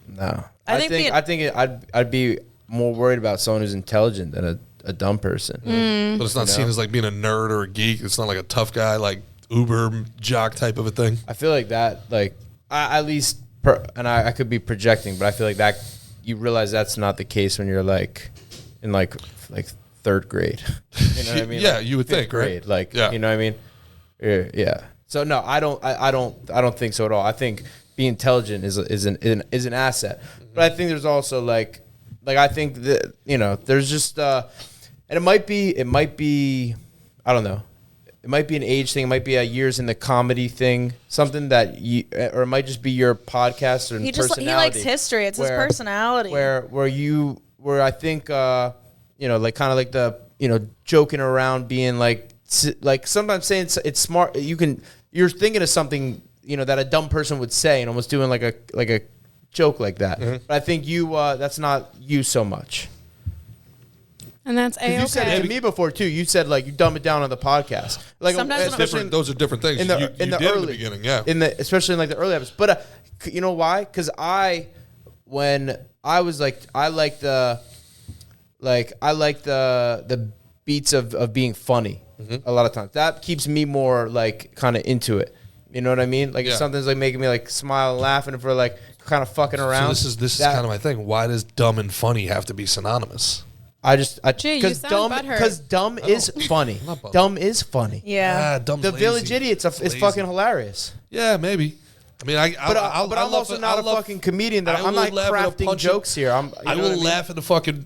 no. I think I'd be more worried about someone who's intelligent than a dumb person. But it's not seen as like being a nerd or a geek. It's not like a tough guy, like Uber jock type of a thing. I feel like that, like, I, at least, I could be projecting, but I feel like that you realize that's not the case when you're like in like third grade. You know what I mean? Yeah, Like, you would fifth think, right? grade. Like, Yeah. you know what I mean? Yeah. So no, I don't think so at all. I think being intelligent is an asset, but I think there's also like I think that there's just and it might be I don't know. It might be an age thing. It might be a years in the comedy thing. Something that or it might just be your podcast or He personality. likes history. It's his personality. Where I think like kind of like the joking around, being like sometimes saying it's smart. You're thinking of something that a dumb person would say and almost doing like a joke like that. Mm-hmm. But I think that's not you so much. And that's 'Cause you said it to me before too. You said like you dumb it down on the podcast. Like Sometimes when I'm- Different. Those are different things. in the you in the did early in the beginning, yeah. especially in like the early episodes. But you know why? Because when I was like I like the beats of being funny. A lot of times that keeps me more like kind of into it. You know what I mean? Like Yeah. if something's like making me like smile and laugh, and if we're like kind of fucking around. So this is kind of my thing. Why does dumb and funny have to be synonymous? Jay, you because sound butthurt. dumb is funny. not bothered. Dumb is funny. yeah. Dumb's The lazy. Village Idiots is Lazy. fucking hilarious. Yeah, maybe. I mean, But I'm also not a fucking comedian. I I'm will not laugh at a crafting punch jokes here. I will laugh at the fucking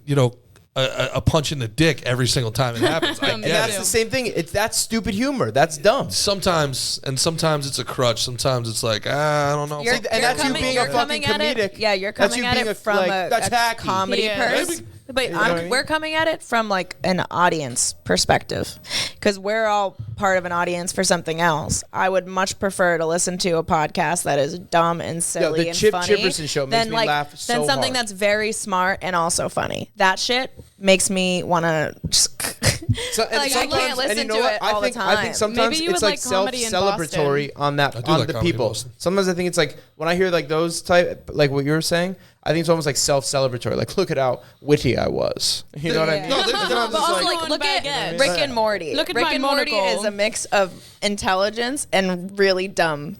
a punch in the dick every single time it happens. I And get that's it. the same thing. That's stupid humor. That's dumb. Sometimes it's a crutch. Sometimes it's like I don't know. You're, And you're that's you coming, being you're a fucking coming at it. comedic. Yeah, you're That's coming you at being it from that's a hacky. comedy Yeah. person. But know what I mean? we're coming at it from like an audience perspective, because we're all part of an audience for something else. I would much prefer to listen to a podcast that is dumb and silly the and Chip funny Chipperson show makes than me like laugh so than something hard. that's very smart and also funny. That shit makes me want to just So, and Like, I can't sometimes- listen and you know to what? it all the I time. think sometimes Maybe you it's would like like comedy in self-celebratory on that I do on like the comedy in people. Boston. Sometimes I think it's like when I hear like those type, like what you were saying, I think it's almost like self-celebratory. Like, look at how witty I was. You know what I mean? No, they- Sometimes But it's also, like- like, look back at edge. Rick and Morty. Look at Rick my and Morty monocle. is a mix of intelligence and really dumb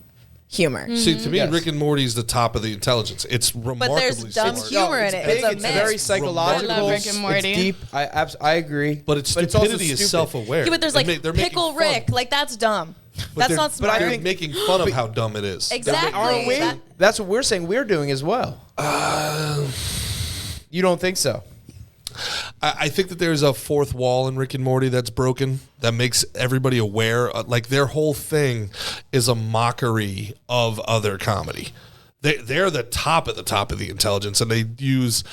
humor. See, to me, Yes. Rick and Morty is the top of the intelligence. It's remarkably But there's dumb smart. humor in it. big, It's a it's mix. very psychological. I love Rick and Morty. It's deep. I agree. But its it's also stupidity is stupid. self-aware. Yeah, but there's They like they're making Pickle fun. Rick. Like, that's dumb. But That's they're- not but smart. they're making fun of how dumb it is. Exactly. Aren't we? That- That's what we're saying we're doing as well. You don't think so? I think that there's a fourth wall in Rick and Morty that's broken that makes everybody aware. Like their whole thing is a mockery of other comedy. They're the top of the intelligence, and they use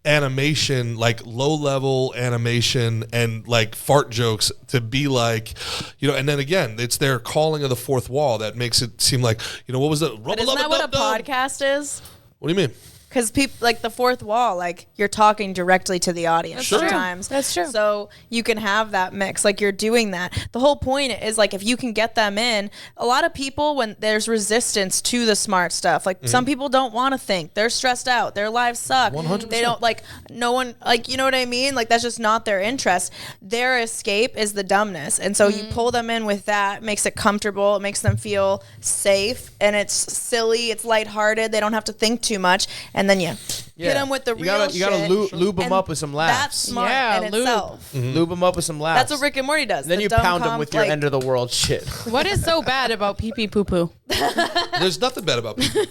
animation, like low-level animation and like fart jokes to be like, and then again, it's their calling of the fourth wall that makes it seem like, what was the? But isn't that what a podcast is? What do you mean? Because people like the fourth wall, like you're talking directly to the audience Sure. sometimes. That's true. So you can have that mix, like you're doing that. The whole point is like if you can get them in. A lot of people, when there's resistance to the smart stuff, like some people don't want to think. They're stressed out. Their lives suck. 100%. They don't like no one like you know what I mean. Like that's just not their interest. Their escape is the dumbness, and so you pull them in with that. Makes it comfortable. It makes them feel safe, and it's silly. It's lighthearted. They don't have to think too much. And then you hit them with the you real gotta, shit. You gotta lube them and up with some That's laughs. smart Yeah, in lube. itself. Lube them up with some laughs. That's what Rick and Morty does. Then The you dumb pound them comp, with your like- end of the world shit. What is so bad about pee pee poo poo? There's nothing bad about people.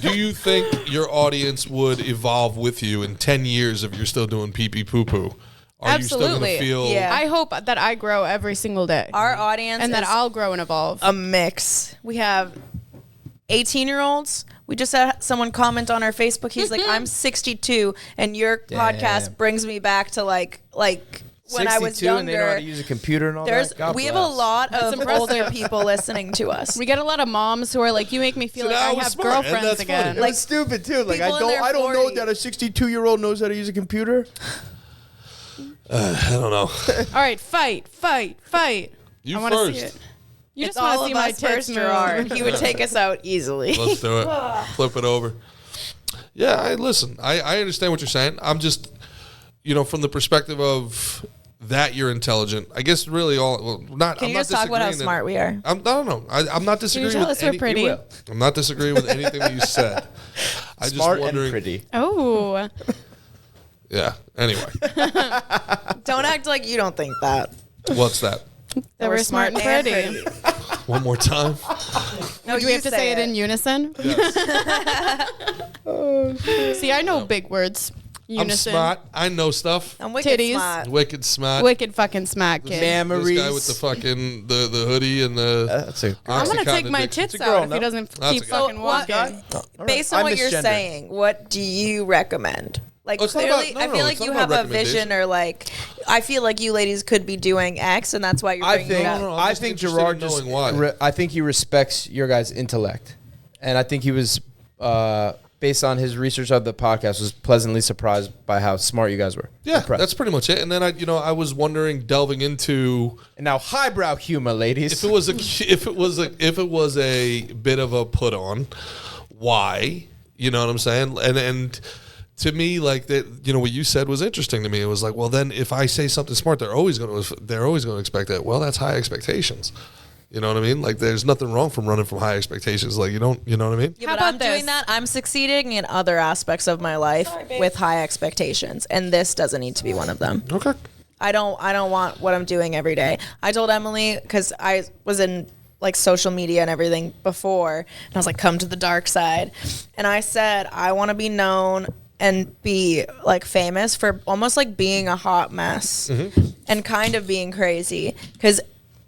Do you think your audience would evolve with you in 10 years if you're still doing pee pee poo poo? Are you still going Absolutely. to feel? Yeah. I hope that I grow every single day. Our audience and that is I'll grow and evolve. a mix. We have 18-year-olds. We just had someone comment on our Facebook. He's like, I'm 62, and your podcast brings me back to like when I was 62 and they know how younger. to use a computer and all that. God We have a bless. lot of impressive. older people listening to us. We get a lot of moms who are like, you make me feel So like that I was have smart, and girlfriends that's again. funny. Like stupid too. Like People in their I don't know 40s. that a 62-year-old knows how to use a computer. I don't know. All right, fight. You I want to first. see it. You It's just want all to see of my us tits first, move. Gerard. He would take us out easily. Let's do it. Flip it over. Yeah, I understand what you're saying. I'm just, from the perspective of that you're intelligent. I guess really not. Can I'm you not just talk about how disagreeing that- smart we are? I don't know. I'm not disagreeing tell with us we're pretty? I'm not disagreeing with anything that you said. I just Smart wondering. and pretty. Oh, Yeah. Anyway, Don't act like you don't think that. what's that? that we're smart and pretty. One more time. No, Do we have to say it in unison? See, I know big words. Unison. I'm smart. I know stuff. I'm wicked Titties. smart. Wicked smart. Wicked fucking smack, kid. Memories. This guy with the fucking the hoodie and the. That's a I'm gonna take my Oxycontin tits It's a girl, out if no? he doesn't That's keep a guy. fucking What- walking. Based on I'm what you're misgendered. saying, what do you recommend? Like Oh, it's not clearly, about- no, I no, feel it's like not you about have a vision, recommendation. or like I feel like you ladies could be doing X, and that's why you're I bringing think it up. No, I'm I just think interested Gerard in just knowing why. I think he respects your guys' intellect, and I think he was based on his research of the podcast was pleasantly surprised by how smart you guys were. Yeah, Impressed. that's pretty much it. And then I was wondering, delving into And now highbrow humor, ladies. if it was a bit of a put on, why? You know what I'm saying? And to me, like that, what you said was interesting to me. It was like, well, then if I say something smart, they're always going to expect that. Well, that's high expectations. You know what I mean? Like, there's nothing wrong from running from high expectations. Like, you know what I mean? Yeah, How but I'm about doing this? that. I'm succeeding in other aspects of my life with high expectations, and this doesn't need to be one of them. Okay. I don't want what I'm doing every day. I told Emily, because I was in like social media and everything before, and I was like, come to the dark side. And I said, I want to be known and be like famous for almost like being a hot mess and kind of being crazy. Because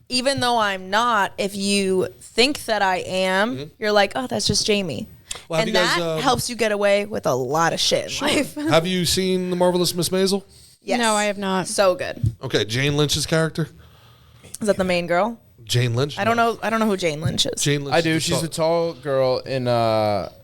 even though I'm not, if you think that I am, you're like, oh, that's just Jamie. Well, have and you guys, that helps you get away with a lot of shit in life. Have you seen The Marvelous Miss Maisel? Yes. No, I have not. So good. Okay, Jane Lynch's character. Is that the main girl? Jane Lynch. I don't know who Jane Lynch is. Jane Lynch. I do. is She's the a tall girl in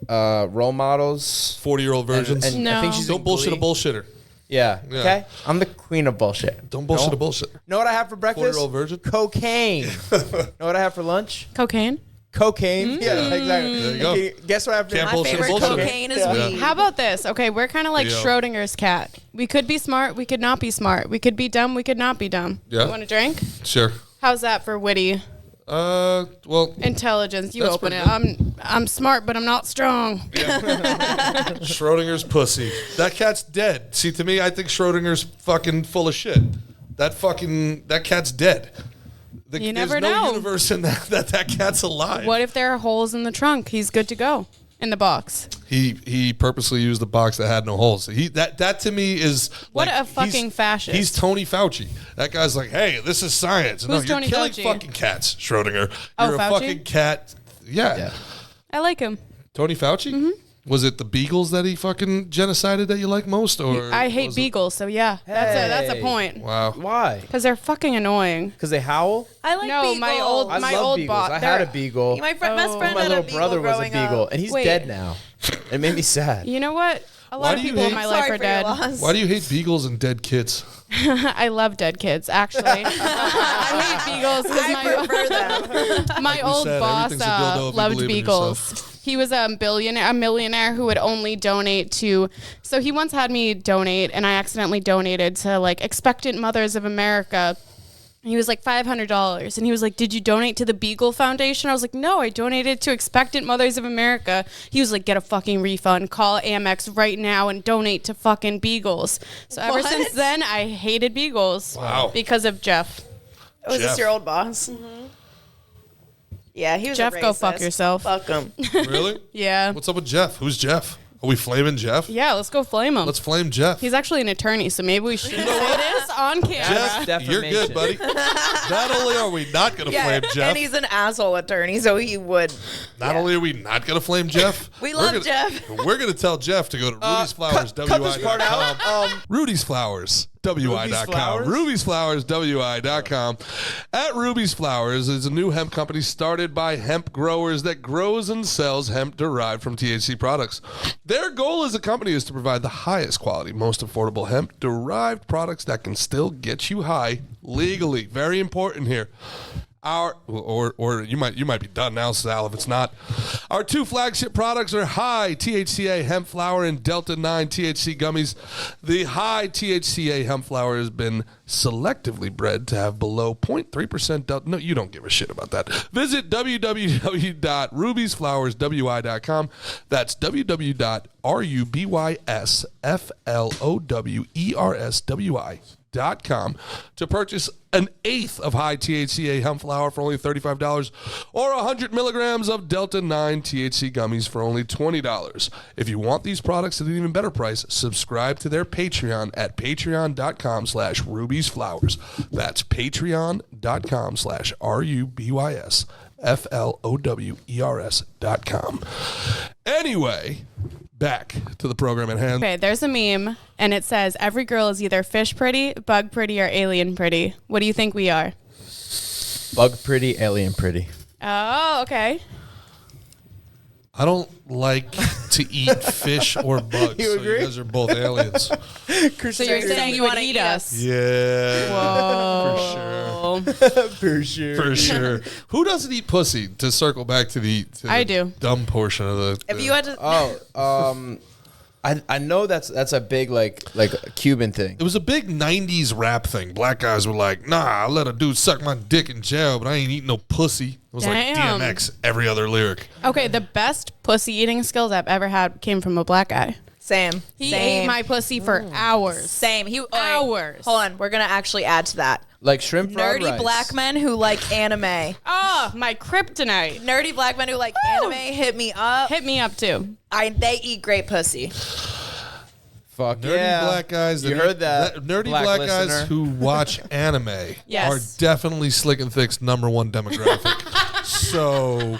Role Models. 40-year-old versions. And No. I think she's Don't in bullshit a Glee. bullshitter. Yeah. Yeah. Okay. I'm the queen of bullshit. Don't bullshit No. a bullshit. Know what I have for breakfast? 40-year-old virgin. Cocaine. Know what I have for lunch? Cocaine. Cocaine. Yeah, exactly. There you go. Okay, guess what I have for Can't My bullshit a favorite bullshitter. cocaine is Yeah. weed. How about this? Okay, we're kind of like Yo. Schrodinger's cat. We could be smart. We could not be smart. We could be dumb. We could not be dumb. Yeah. You want a drink? Sure. How's that for witty Well, intelligence? You That's open it. pretty I'm smart, but I'm not strong. Schrodinger's pussy. That cat's dead. See, to me, I think Schrodinger's fucking full of shit. That cat's dead. You there's never no know. universe in that cat's alive. What if there are holes in the trunk? He's good to go in the box. He purposely used the box that had no holes. That to me is What like, a fucking he's- fascist. He's Tony Fauci. That guy's like, hey, this is science. Who's you're Tony killing Fauci? fucking cats, Schrodinger. Oh, You're a Fauci? fucking cat. Yeah. I like him. Tony Fauci. Mm-hmm. Was it the beagles that he fucking genocided that you like most, or I hate was it- beagles, so yeah, that's a Hey. point. Wow. Why? Because they're fucking annoying. Because they howl? I like No, beagles. my old- I My love old beagles. bot- I had a they're- beagle. My best friend My had little a beagle brother was a growing beagle, up. and he's Wait. dead now. It made me sad. You know what? A Why lot of do you people in hate- my life Sorry are for your dead. loss. Why do you hate beagles and dead kids? I love dead kids, actually. I hate beagles I prefer because them. my old said, boss everything's a dildo if you loved believe in beagles. He was a millionaire who would only donate to. So he once had me donate, and I accidentally donated to like Expectant Mothers of America. He was like $500, and he was like, "Did you donate to the Beagle Foundation?" I was like, "No, I donated to Expectant Mothers of America." He was like, "Get a fucking refund. Call Amex right now and donate to fucking beagles." So ever What? since then, I hated beagles. Wow. Because of Jeff. Was Jeff. this your old boss? Yeah, he was Jeff, a go racist. fuck yourself. Fuck him. Really? Yeah. What's up with Jeff? Who's Jeff? Are we flaming Jeff? Yeah, let's go flame him. Let's flame Jeff. He's actually an attorney, so maybe we should say this on camera. Jeff, you're good, buddy. Not only are we not going to flame Jeff, and he's an asshole attorney, so he would. not only are we not going to flame Jeff, We love Jeff. We're going to tell Jeff to go to Rudy's Flowers, cut this part out. Rudy's Flowers, WI.com. Flowers? Ruby's Flowers, WI.com. At Ruby's Flowers is a new hemp company started by hemp growers that grows and sells hemp derived from THC products. Their goal as a company is to provide the highest quality, most affordable hemp derived products that can still get you high legally. Very important here. Or you might be done now, Sal, if it's not. Our two flagship products are high THCA hemp flower and Delta 9 THC gummies. The high THCA hemp flower has been selectively bred to have below 0.3% Delta. No, you don't give a shit about that. Visit www.rubiesflowerswi.com. That's www.rubiesflowerswi.com to purchase an eighth of high THCA hemp flower for only $35 or 100 milligrams of Delta 9 THC gummies for only $20. If you want these products at an even better price, subscribe to their Patreon at patreon.com/rubiesflowers. That's patreon.com/rubiesflowers.com. Anyway, back to the program at hand. Okay, there's a meme, and it says, every girl is either fish pretty, bug pretty, or alien pretty. What do you think we are? Bug pretty, alien pretty. Oh, okay. I don't like to eat fish or bugs, You so agree? you guys are both aliens. So you're saying you would eat us? Yeah. Whoa. For sure. For sure. Who doesn't eat pussy? To circle back to the I do. dumb portion of the. If you had to, I know that's a big like Cuban thing. It was a big 90s rap thing. Black guys were like, nah, I let a dude suck my dick in jail, but I ain't eating no pussy. It was Damn. like DMX, every other lyric. Okay, the best pussy eating skills I've ever had came from a black guy. same. He Same. ate my pussy for hours. Same. He Hours. Hold on, we're gonna actually add to that. Like shrimp fried Nerdy rice. black men who like anime. Oh, my kryptonite. Nerdy black men who like Woo! anime. Hit me up. Hit me up too. They eat great pussy. Fuck Nerdy yeah. black guys. You heard that, Nerdy black guys listener. who watch anime Yes. are definitely Slick and Thick's number one demographic. So,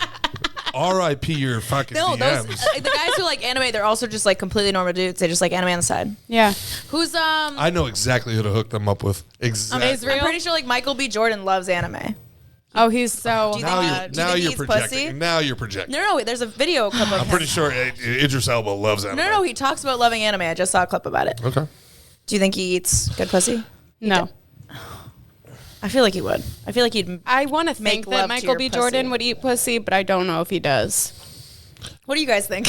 RIP your fucking No, those DMs. the guys who like anime, they're also just like completely normal dudes. They just like anime on the side. Yeah. Who's I know exactly who to hook them up with. Exactly. Israel? I'm pretty sure like Michael B. Jordan loves anime. Oh, he's so Do you Now think- hot. do you now think you're he's projecting. pussy? Now you're projecting. No, there's a video clip of I'm him. pretty sure Idris Elba loves anime. No, he talks about loving anime. I just saw a clip about it. Okay. Do you think he eats good pussy? No. I feel like he would. I feel like he'd. I want to Make think love that to Michael your B. pussy. Jordan would eat pussy, but I don't know if he does. What do you guys think?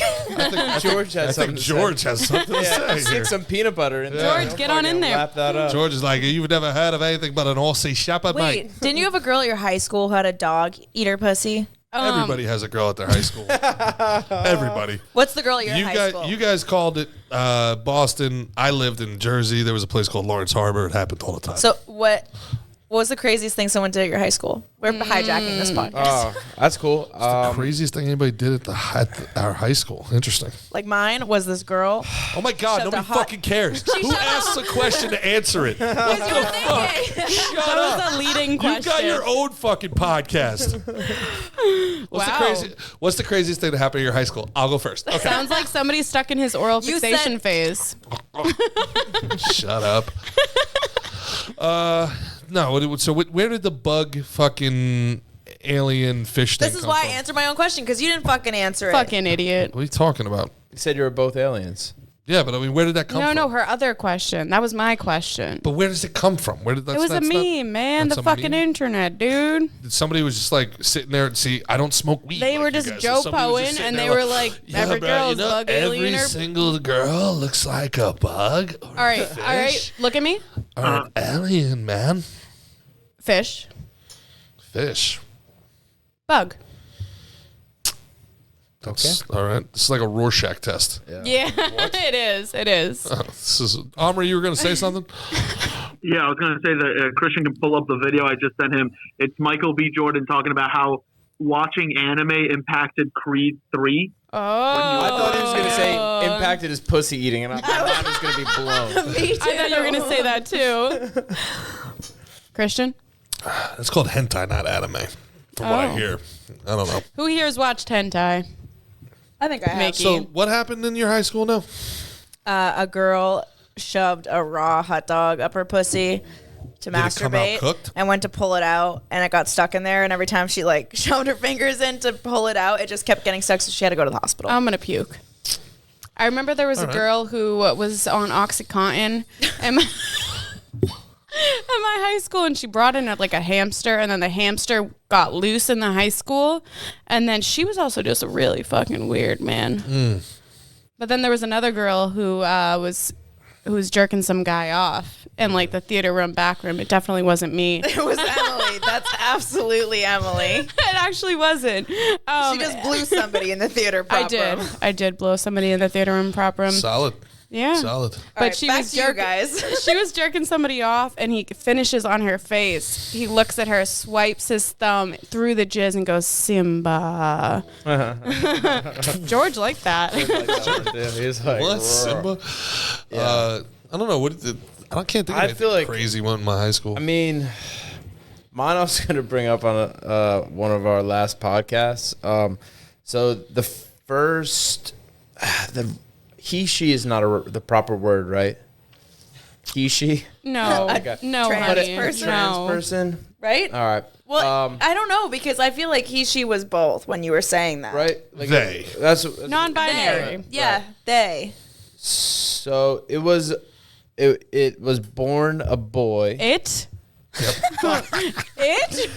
George has I something think to George say. has something to Yeah, say here. stick some peanut butter in there. George, get on in there. Wrap that up. George is like, you've never heard of anything but an Aussie Shepherd, mate. Wait, didn't you have a girl at your high school who had a dog eat her pussy? Everybody has a girl at their high school. Everybody. What's the girl at your high school? You guys called it Boston. I lived in Jersey. There was a place called Lawrence Harbor. It happened all the time. So what was the craziest thing someone did at your high school? We're hijacking this podcast. Oh, that's cool. Craziest thing anybody did at our high school. Interesting. Like mine was this girl. Oh my God, Shoved nobody a hot- fucking cares. Who asks a question to answer it? What What the you fuck? thinking? Shut That up. was a leading You question. got your own fucking podcast. Wow. What's the craziest thing that happened at your high school? I'll go first. Okay. Sounds like somebody's stuck in his oral You fixation said- phase. Shut up. No. So where did the bug fucking alien fish thing This is come why from? I answered my own question because you didn't fucking answer it. Fucking idiot. What are you talking about? You said you were both aliens. Yeah, but I mean, where did that come from? No, her other question. That was my question. But where does it come from? Where did that? It was a meme, man. that's The a fucking meme? internet, dude. Somebody was just like sitting there and see. I don't smoke weed. They like were you just guys. So Joe somebody was just Poen, sitting and there they were like, every bro, girl is bug alien every or single girl looks like a bug. Or All right, all right. Look at me. or an alien, man. Fish. Fish. Bug. That's all right. This is like a Rorschach test. Yeah, it is. It is. This is Omri. You were going to say something? Yeah, I was going to say that Christian can pull up the video I just sent him. It's Michael B. Jordan talking about how watching anime impacted Creed 3. Oh. I thought he was going to say impacted his pussy eating, and my mind was going to be blown. Me too. I thought you were going to say that too. Christian? It's called hentai, not anime, from what I hear. I don't know. Who here's watched hentai? I think I have. Mickey. So what happened in your high school now? A girl shoved a raw hot dog up her pussy to Did it come out masturbate cooked? and went to pull it out, and it got stuck in there, and every time she like shoved her fingers in to pull it out, it just kept getting stuck, so she had to go to the hospital. I'm going to puke. I remember there was a girl who was on OxyContin at my high school, and she brought in like a hamster, and then the hamster got loose in the high school, and then she was also just a really fucking weird man. But then there was another girl who was jerking some guy off in like the theater room back room. It definitely wasn't me. It was Emily. That's absolutely Emily. It actually wasn't. She just blew somebody in the theater prop room. I did blow somebody in the theater room prop room. Solid. Yeah. Solid. But right, she back was to you guys. She was jerking somebody off, and he finishes on her face. He looks at her, swipes his thumb through the jizz, and goes, Simba. George liked that. He's like, What? Simba? I don't know. I can't think of I anything feel like- crazy one in my high school. I mean, mine I was going to bring up on one of our last podcasts. So the first, he, she is not the proper word, right? He, she? No. No, trans honey. person? Trans No. person? Right? All right. Well, I don't know, because I feel like he, she was both when you were saying that. Right? Like, They. That's Non-binary. They. Yeah, they. So it was born a boy. It? It?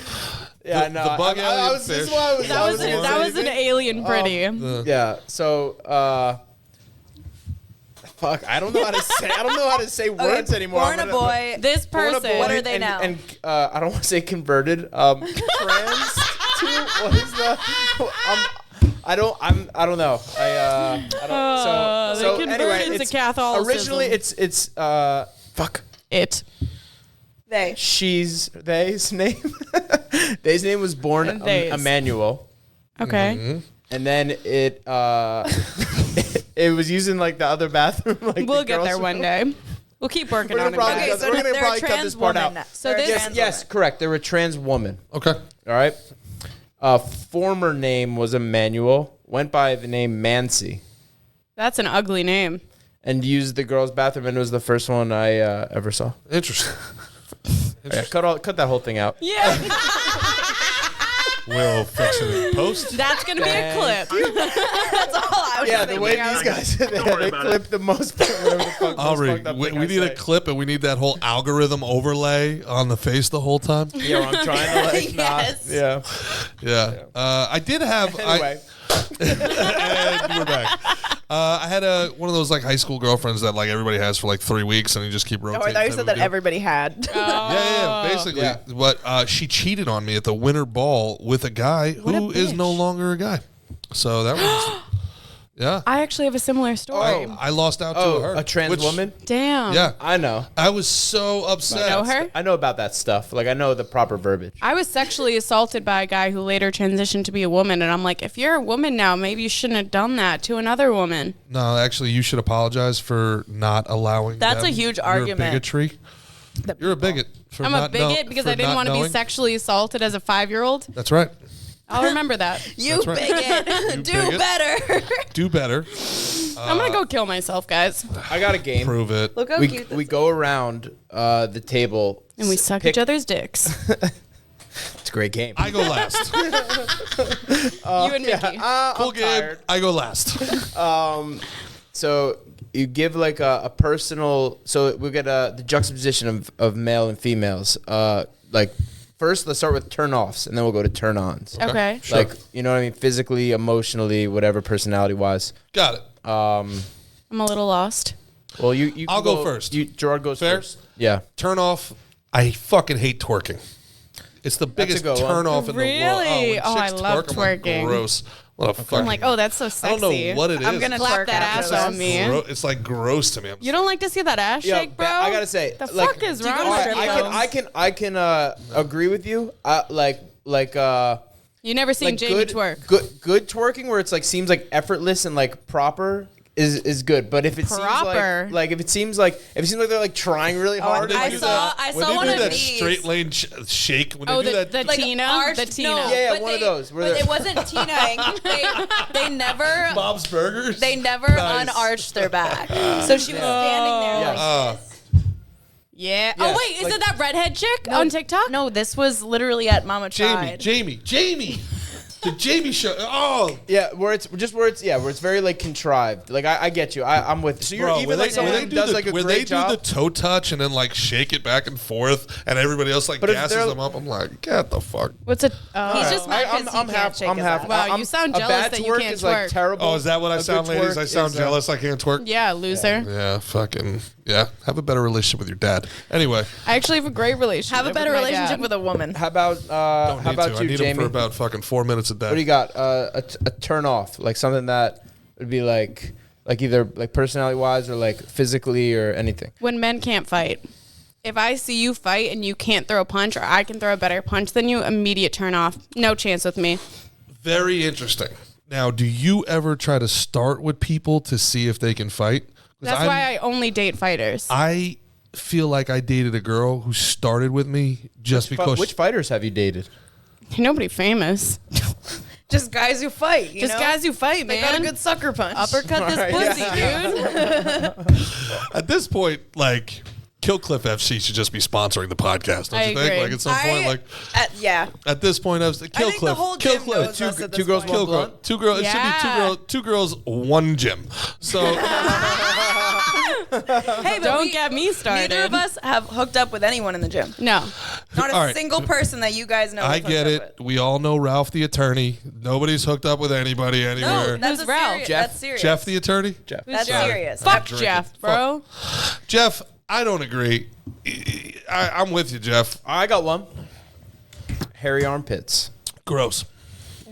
Yeah, The bug alien fish. This is why I was, That was an alien pretty. Yeah. So fuck, I don't know how to say. I don't know how to say words anymore. Born a boy. This Born a person. boy What are they now? And I don't want to say converted. Trans to what is the? I don't know. I don't. So they anyway, converted to it's Catholicism. originally it's fuck. It. They. They's name. They's name was born And they's. Emmanuel. Okay. And then it it was using like the other bathroom. Like We'll the get girls' there one room. day. We'll keep working We're on gonna it. probably guys. cut- so we're gonna they're probably a cut trans this part woman. out. So They're a this- trans Yes, woman. correct. They were a trans woman. Okay. All right. Former name was Emmanuel. Went by the name Mancy, That's an ugly name. and used the girls' bathroom, and it was the first one I ever saw. Interesting. Yeah, cut that whole thing out. Yeah. We'll fix it in post. That's going to be a clip. That's all I was Yeah, thinking. the way these guys they about clip the most. Whatever the fuck, most Aubrey, fucked up we thing I need a say. clip, and we need that whole algorithm overlay on the face the whole time. Yeah, where I'm trying to like Yes. not. Yeah. Yeah. I did have. Anyway. And we're back. I had one of those like high school girlfriends that like everybody has for like 3 weeks, and you just keep Oh, rotating. I thought you type said of that deal. everybody had. Yeah, basically. Yeah. But she cheated on me at the winter ball with a guy who a is no bitch. longer a guy. So that was, yeah. I actually have a similar story. I lost out to Oh, her. a trans which- woman? Damn. Yeah. I know. I was so upset. You know her? I know about that stuff. Like I know the proper verbiage. I was sexually assaulted by a guy who later transitioned to be a woman, and I'm like, if you're a woman now, maybe you shouldn't have done that to another woman. No, actually, you should apologize for not allowing. That's them. a huge Your argument. Bigotry. You're a bigot. For I'm a not bigot because for I didn't not want to be knowing. sexually assaulted as a 5-year-old. That's right. I'll remember that. You That's right. bigot. Do bigot. better. Do better. I'm going to go kill myself, guys. I got a game. Prove it. Look how we cute this we is. go around the table And we suck pick- each other's dicks. It's a great game. I go last. You and Mickey. Cool I'm game. tired. I go last. So you give like a personal. So we get the juxtaposition of male and females. Like first, let's start with turn-offs, and then we'll go to turn-ons. Okay. Sure. Like you know what I mean, physically, emotionally, whatever, personality-wise. Got it. I'm a little lost. Well, you. I'll can go first. Gerard goes Fair? first. Yeah. Turn off. I fucking hate twerking. It's the biggest good one. turn off in the world. Really? When Oh, I chicks love twerk, I'm like, twerking. gross. What a fucking. I'm like, oh, that's so I sexy. don't know what it is. I'm gonna Clap twerk that after ass this. on me. It's like gross to me. I'm You don't like to see that ass Yeah, shake, bro? I gotta say, the like, fuck is do you wrong go to with strip you? clubs? I can agree with you. You never seen like Jamie good, twerk. Good twerking where it's like seems like effortless and like proper is good. But if it Proper. seems like if it seems like they're like trying really hard, I to saw when one they of do that these. straight lane shake, when Oh, they do the that, Like Tina, arched- the Tina. No, Yeah, but one of those, where But they're- it wasn't Tina. They never. Bob's Burgers. They never Nice. unarched their back. So she was standing there Yes. like this. Yeah. Yes, Oh wait, is like- it that redhead chick on TikTok? No, this was literally at Mama Tried. Jamie, the Jamie show. Oh, Yeah, where it's very like contrived. Like I get you. I'm with you. So you're bro, even like someone who does like a when great they job. do the toe touch and then like shake it back and forth, and everybody else like But if gasses they're- them up, I'm like, get the fuck. What's it? He's just mad because he can't shake his ass. Wow, you sound a jealous bad that you twerk can't is like twerk. terrible. Oh, is that what I A sound, good ladies? twerk I sound is, jealous. I can't twerk. Yeah, loser. Yeah, fucking yeah. Have a better relationship with your dad. Anyway, I actually have a great relationship. Have a better with my relationship dad. with a woman. How about don't how need about to. I you, need him Jamie? for about fucking 4 minutes a day. What do you got? A turn off, like something that would be like either like personality wise or like physically or anything. When men can't fight. If I see you fight and you can't throw a punch, or I can throw a better punch than you, immediate turn off. No chance with me. Very interesting. Now, do you ever try to start with people to see if they can fight? 'Cause That's why I only date fighters. I feel like I dated a girl who started with me just because. Which fighters have you dated? Nobody famous. Just guys who fight. You Just know? guys who fight, They man. got a good sucker punch. Uppercut this Right, pussy, dude. At this point, like, Killcliff FC should just be sponsoring the podcast, don't I you think? agree. Like, at some point, like, Yeah. at this point, I was like, I think the whole gym knows us at this point. Two girls. It Yeah. should be two girls, one gym. So Hey, but Don't get me started. Neither of us have hooked up with anyone in the gym. No. Not a All right. single person that you guys know. I we've get hooked it. up with. We all know Ralph the attorney. Nobody's hooked up with anybody anywhere. No, that's Who's a Ralph? serious. Jeff? That's serious. Jeff the attorney. Jeff. That's Jeff? serious. Fuck drinking. Jeff, bro. Jeff, I don't agree. I'm with you, Jeff. I got one. Hairy armpits. Gross.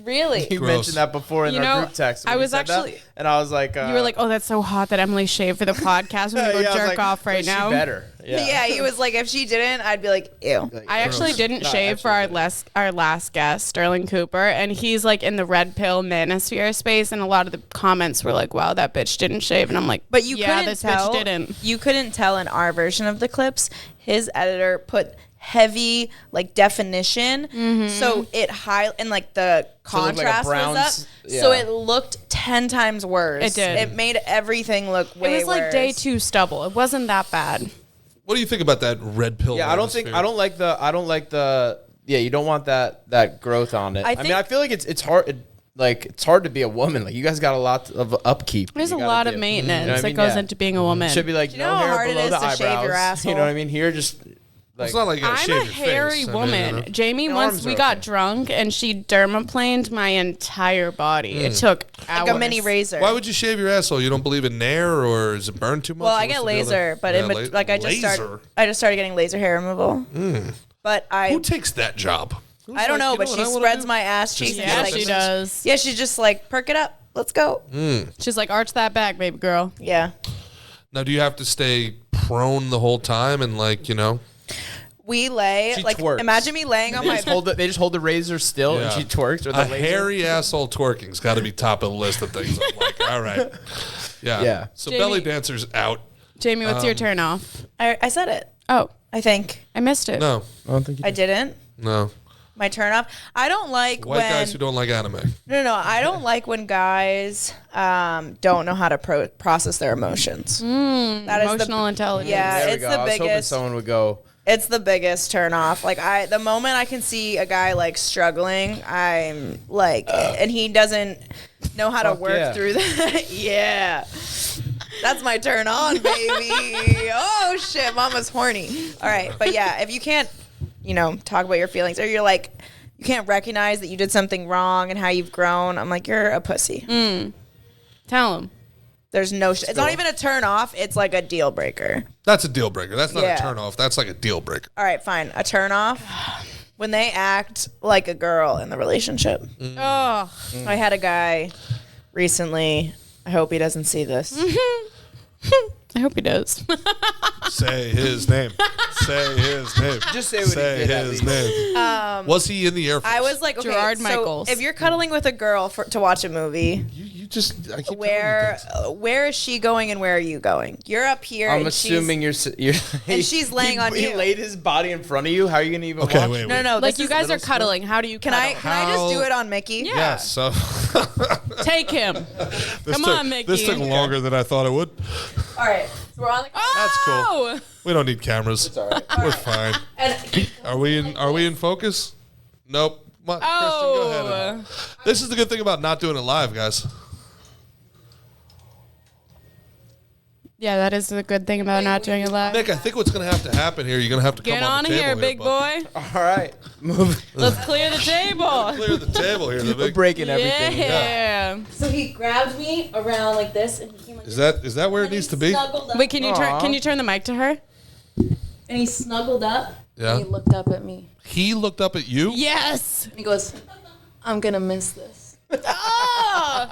Really? You Gross. mentioned that before in You our know, group text. I when you was said that, actually- and I was like, You were like, oh, that's so hot that Emily shaved for the podcast. I'm going to go yeah, I was jerk like, off right "Is she now. better. Yeah. He was like, if she didn't, I'd be like, ew. I actually didn't No, shave for our actually last guest, Sterling Cooper, and he's like in the red pill manosphere space, and a lot of the comments were like, "Wow, that bitch didn't shave," and I'm like, But you yeah, couldn't this tell. bitch didn't." You couldn't tell in our version of the clips. His editor put heavy like definition, Mm-hmm. so it and like the So it looked like a contrast brown was s- up, so yeah. it looked 10 times worse. It did. It made everything look way It was like worse. day 2 stubble. It wasn't that bad. What do you think about that red pill? Yeah, I don't like the. Yeah, you don't want that growth on it. I I mean, think- I feel like it's hard. It's hard to be a woman. Like you guys got a lot of upkeep. There's you a gotta lot do. of You maintenance know what I that mean? goes Yeah. into being a woman. Should be like you no know how hair hard it below is the to shave eyebrows. your asshole? You know what I mean? Here, just like It's not like you gotta I'm shave a your hairy face. I mean, woman. you know. Jamie, Your once arms we are got okay. drunk and she dermaplaned my entire body. It took hours. like a mini razor. Why would you shave your asshole? You don't believe in Nair, or is it burn too much? Well, Or I what's get the deal laser, there? but Yeah, I just started getting laser hair removal. But Who takes that job? Who's I don't like, know, you but what she I wanna spreads do? my ass cheeks. Just and Yeah, Yes. she does. Yeah, she's just like, perk it up. Let's go. She's like, arch that back, baby girl. Yeah. Now, do you have to stay prone the whole time and We lay, She like, twerks. imagine me laying on they my just hold the razor still, and Yeah. she twerks. Or a the laser. hairy asshole twerking's got to be top of the list of things? I'm like, all right, yeah. Yeah. So Jamie- belly dancers out. Jamie, what's your turn off? I said it. Oh, I think. I missed it. No, I don't think you I didn't. no. My turn off. I don't like White when guys who don't like anime. no. I don't like when guys don't know how to process their emotions. That is Emotional intelligence. Yeah, There we it's go. the I was hoping biggest. someone would go. It's the biggest turn off. Like the moment I can see a guy like struggling, I'm like, and he doesn't know how to Fuck work yeah. through that. Yeah. That's my turn on, baby. Oh shit, mama's horny. All right, but yeah, if you can't, talk about your feelings, or you're like, you can't recognize that you did something wrong and how you've grown, I'm like, you're a pussy. Tell him. There's no. It's not even a turn off. It's like a deal breaker. That's a deal breaker. That's not Yeah. a turn off. That's like a deal breaker. All right, fine. A turn off when they act like a girl in the relationship. Oh, I had a guy recently. I hope he doesn't see this. I hope he does. Say his name. Say his name. Just say what he did, at his least. name. Was he in the Air Force? I was like, okay, Gerard so Michaels. if you're cuddling with a girl to watch a movie, You just. I keep telling where you things. where is she going and where are you going? You're up here. I'm and assuming you're. and she's laying on He you. laid his body in front of you. How are you gonna even? Okay, watch? wait. No, Like this you is guys are little cuddling. How do you Can cuddle? I just do it on Mickey? Yeah. Yes. So. Take him. Come on, Mickey. This took longer than I thought it would. All right. So we're on the. That's cool. Oh! We don't need cameras. It's all right. We're fine. And Are we in focus? Nope. Kristen, go ahead. This is the good thing about not doing it live, guys. Yeah, that is the good thing about not doing it live. Nick, I think what's going to have to happen here, you're going to have to Get come on the table here, big bud. boy. All right, move. Let's clear the table. Clear the table here. The We're big, breaking everything. Yeah. so he grabbed me around like this, and he came like is that where it needs to be? snuggled up, Wait, can you turn the mic to her? and he snuggled up. Yeah. And he looked up at me. He looked up at you. Yes. He goes, "I'm gonna miss this." Oh.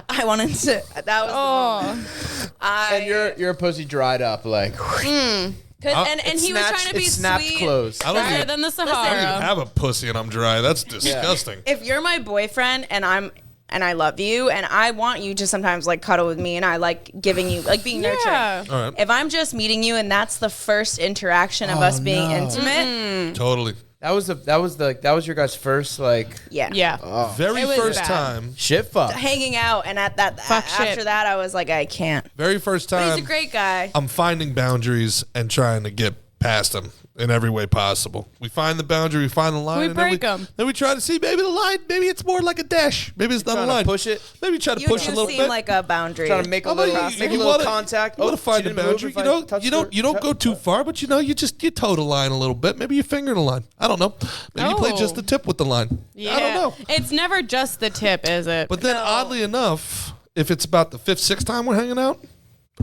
I wanted to. That was. Oh. And your pussy dried up like. And he was trying to be it snapped sweet. closed. I don't Better even, than the I don't even Sahara. have a pussy and I'm dry. That's disgusting. If you're my boyfriend and I love you and I want you to sometimes like cuddle with me and I like giving you like being nurturing. Yeah. All right. If I'm just meeting you and that's the first interaction of us being intimate, Totally. That was your guys' first like yeah. Yeah. Very It was first bad. time. shit fuck. Hanging out and at that Fuck after shit. that I was like I can't. Very first But time. he's a great guy. I'm finding boundaries and trying to get past them in every way possible. We find the boundary, we find the line, We and break 'em. Then we try to see maybe the line, maybe it's more like a dash, maybe it's not a Trying to line. push it? Maybe try to You push do a little seem bit. like a boundary. Trying to make a Although little, make a little contact. You want to find she the didn't move boundary. if I touched You her. don't go too far, but you toe the line a little bit. Maybe you finger the line. I don't know. Maybe you play just the tip with the line. Yeah. I don't know. It's never just the tip, is it? But then, oddly enough, if it's about the 5th, 6th time we're hanging out,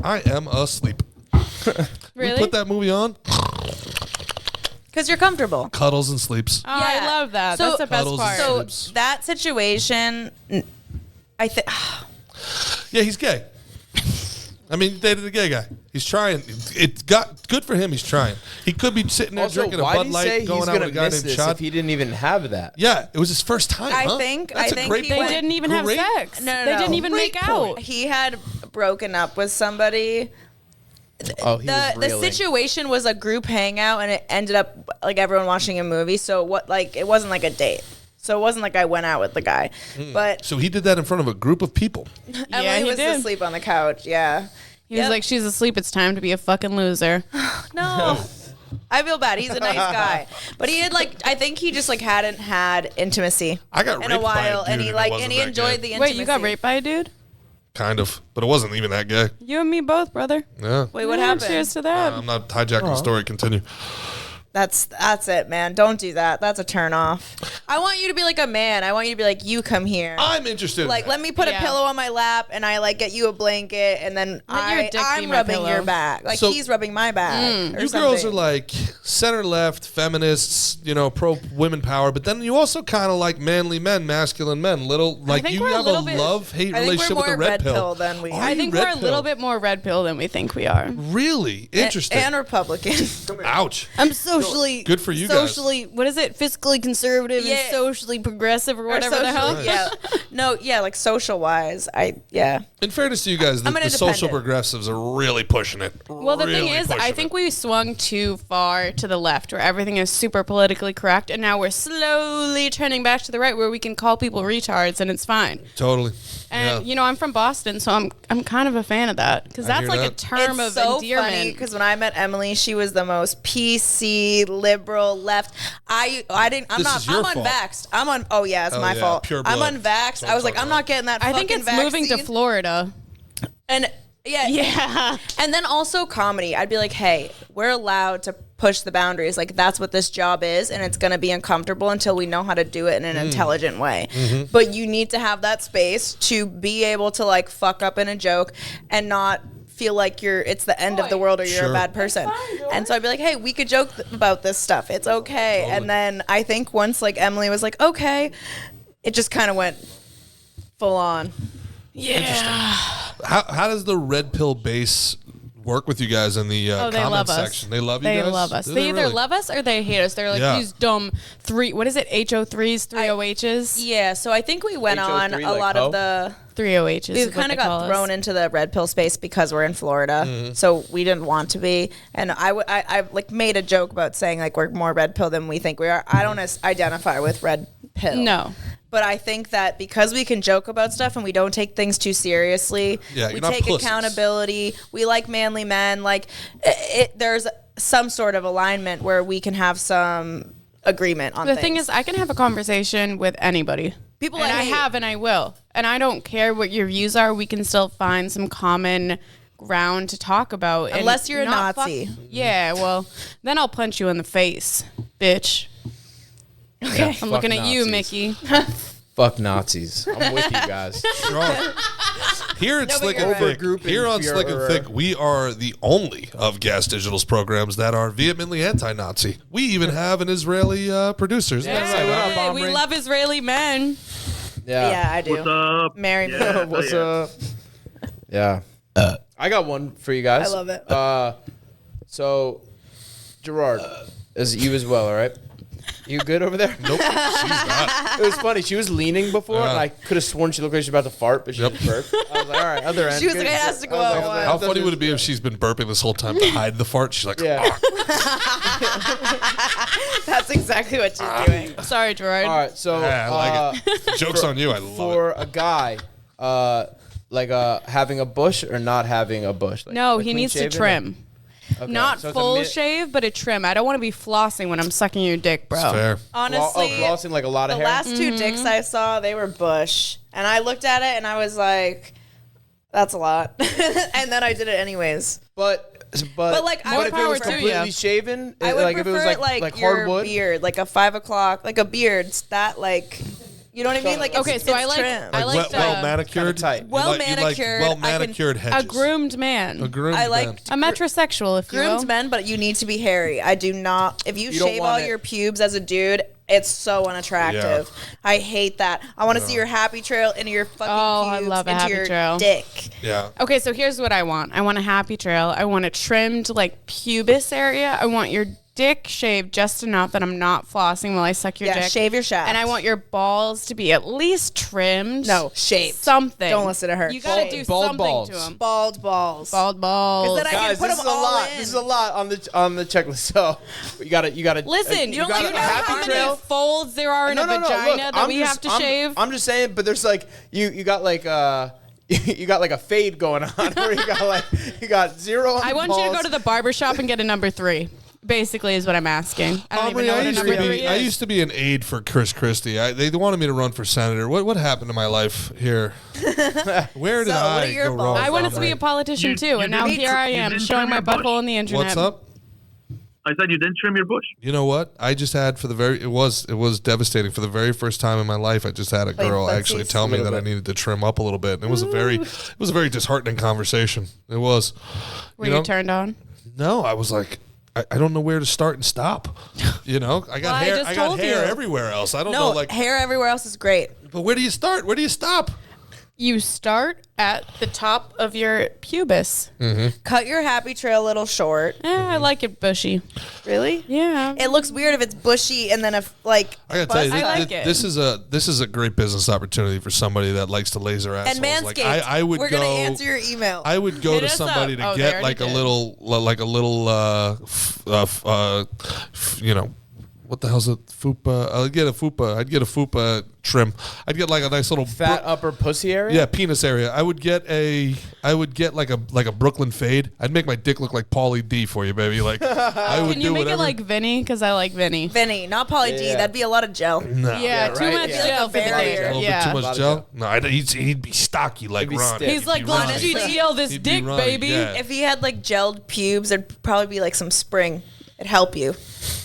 I am asleep. really? We put that movie on, Because you're comfortable. cuddles and sleeps. Oh, I love that. So- That's the best Cuddles part. and So that situation, I think. Yeah, he's gay. I mean, he dated a gay guy. He's trying. It got good for him. He's trying. He could be sitting there Also, drinking a why Bud did he Light, say going he's out with gonna a guy miss named this Chad. if he didn't even have that? Yeah, it was his first time. I huh? think That's a great he they point. didn't even have Great- sex. No, They no. didn't even Great make point. out. He had broken up with somebody. Oh, he was The reeling. situation was a group hangout and it ended up like everyone watching a movie. So it wasn't like a date. So it wasn't like I went out with the guy. But So he did that in front of a group of people. Emily he was did. asleep on the couch. Yeah. He was Yep. like, she's asleep. It's time to be a fucking loser. No. I feel bad. He's a nice guy. But he had I think he just hadn't had intimacy I got in raped a while by a and dude he and it wasn't and he that enjoyed gay. the intimacy. Wait, you got raped by a dude? Kind of, but it wasn't even that gay. You and me both, brother. Yeah. Wait, what Yeah, happened? Cheers to that. I'm not hijacking the story. Continue. That's it, man. Don't do that. That's a turn off. I want you to be like a man. I want you to be like, you come here. I'm interested. in Like, that. let me put Yeah. a pillow on my lap and I get you a blanket and then Let your dick be I'm my rubbing pillow. your back. Like So- he's rubbing my back. Or You something. girls are like center left, feminists, pro women power, but then you also kind of like manly men, masculine men. think you we're a have a little bit- love-hate I think relationship we're with the more red pill. than we Are I you think red we're a little pill? bit more red pill than we think we are. Really interesting. and Republican. Ouch. I'm socially Good for you guys. what is it? Fiscally conservative Yeah. and socially progressive or Or whatever the hell. socially- Yeah. No, yeah, like social wise. In fairness to you guys, I'm the an social independent. progressives are really pushing it. Well, the thing Really is, I pushing think it. we swung too far to the left, where everything is super politically correct, and now we're slowly turning back to the right, where we can call people retards and it's fine. Totally. And yeah. I'm from Boston, so I'm kind of a fan of that because I that's hear like a that. term It's of so endearment. funny because when I met Emily, she was the most PC liberal left. I didn't. I'm This not. is your I'm fault. unvaxxed. I'm on. Oh yeah, it's Oh, my yeah, fault. pure I'm blood. unvaxxed. Don't I was like, talk I'm about not getting that. I think fucking it's moving to vaccine. Florida. And yeah, Yeah. And then also comedy. I'd be like, hey, we're allowed to push the boundaries. Like that's what this job is, and it's gonna be uncomfortable until we know how to do it in an intelligent way. But you need to have that space to be able to like fuck up in a joke and not feel like it's the end of the world or you're Sure. a bad person. And so I'd be like, hey, we could joke about this stuff. It's okay. Totally. And then I think once like Emily was like, okay, it just kind of went full on. Yeah. How does the red pill base work with you guys in the They comment love us. section. They love you They guys. love us. Do They either really? love us or they hate us. They're like Yeah. these dumb what is it? HO3s, 3OHs? Yeah, so I think we went on HO3, a like lot ho? of the. 3OHs. We kind of got thrown into the red pill space because we're in Florida, so we didn't want to be. And I like made a joke about saying like we're more red pill than we think we are. I don't identify with red pill. No. But I think that because we can joke about stuff and we don't take things too seriously, Yeah, we you're not take pussies. accountability. We like manly men. Like there's some sort of alignment where we can have some agreement on The things. thing is, I can have a conversation with anybody. People and I I hate. have and I will. And I don't care what your views are. We can still find some common ground to talk about. and Unless you're a not Nazi. Yeah, well, then I'll punch you in the face, bitch. Okay. I'm looking at you, Nazis. Mickey. Fuck Nazis. I'm with you guys. Strong. Here at No, but Slick you're and right. Thick, here on Slick and Thick, we are the only of Gas Digital's programs that are vehemently anti-Nazi. We even have an Israeli producer. Isn't that Yeah, right? what up, Hey, we Omri? love Israeli men. Yeah, I do. What's up? Marry me. Yeah. What's yeah. up? Yeah. I got one for you guys. I love it. So, Gerard, is you as well, all right? You good over there? Nope, she's not. It was funny. She was leaning before, and I could have sworn she looked like she was about to fart, but she just burped. I was like, all right, other end. She was good. like, it has to go I was out like, once. How funny would it be if she's been burping this whole time to hide the fart? She's like, Yeah. That's exactly what she's doing. Sorry, Gerard. All right, so yeah, I like it. Joke's on you. I love for a guy, having a bush or not having a bush? Like, No, like he clean needs to shaven? trim. Okay, Not so it's a full mid- shave, but a trim. I don't want to be flossing when I'm sucking your dick, bro. it. Fair. Honestly, flossing like a lot the of hair. last two dicks I saw, they were bush. And I looked at it and I was like, that's a lot. And then I did it anyways. But like, I would if it was power to completely you. shaven, I would like if it prefer was it like your hardwood. beard, like a 5 o'clock, like a beard. That like, you know what I mean? Like, it's, Okay, so it's I like- trimmed. I like well the- manicured. Kinda tight. You Well like- you like manicured, well I can- manicured hedges. A groomed man. A groomed I like man. A metrosexual, if you will. groomed men, but you need to be hairy. I do not. If you don't shave want all it- your pubes as a dude, it's so unattractive. I hate that. I want to see your happy trail into your fucking Oh, I pubes, love a into happy your trail. dick. Yeah. Okay, so here's what I want. I want a happy trail. I want a trimmed, like, pubis area. I want your dick shaved just enough that I'm not flossing while I suck your Yeah, dick. shave your shaft. And I want your balls to be at least trimmed. No, shaved. Something. Don't listen to her. You gotta do Bald something balls. to them. Bald balls. Bald balls. then I can Guys, put this them is a all lot. in. This is a lot on the checklist. So you got to Listen, you don't got know a how happy many trail. folds there are in a vagina look, that I'm we have to shave. I'm just saying, but there's like you got like you got like a fade going on where you got zero on I the want you to go balls. to the barber shop and get a number 3. Basically, is what I'm asking. I don't even know what a number 3 is. I used to be an aide for Chris Christie. They wanted me to run for senator. What happened to my life here? Where did So, what I are your go balls? wrong? I wanted to be a Omri? politician You- too, you and now didn't- here I you am didn't showing trim my your bush. butthole on the internet. What's up? I said you didn't trim your bush. You know what? I just had it was devastating for the very first time in my life. I just had a girl let's actually see. tell me A little that I bit. needed to trim up a little bit. And it was a very disheartening conversation. It was. Were you you know? turned on? No, I was like, I don't know where to start and stop. You know, I got Well, I hair. just I got told hair you. everywhere else. I don't No, know, like, hair everywhere else is great. but where do you start? Where do you stop? You start at the top of your pubis. Cut your happy trail a little short. I like it bushy. Really? Yeah. It looks weird if it's bushy and then if like. I gotta tell you, I like this, it. this is a great business opportunity for somebody that likes to laser assholes. And Like, Manscaped. I would We're go. gonna answer your email. I would go Hit to us somebody up. to Oh, they get already like a did. little, you know, what the hell's a fupa? I'd get a fupa trim. I'd get like a nice little fat upper pussy area. yeah, penis area. I would get like a Brooklyn fade. I'd make my dick look like Pauly D for you, baby. Like I would Can you do make whatever. it like Vinny? Because I like Vinny. Vinny, not Pauly D. Yeah. That'd be a lot of gel. no. Yeah, too right? much Yeah. gel for the Barrier. dick. A little Yeah. bit too Lot much of gel? gel. No, he'd be stocky like He'd be Ron. stiff. He's like, He'd be let's Ronnie. GTL this He'd be dick, Ronnie, baby. yeah. If he had like gelled pubes, there'd probably be like some spring. It'd help you.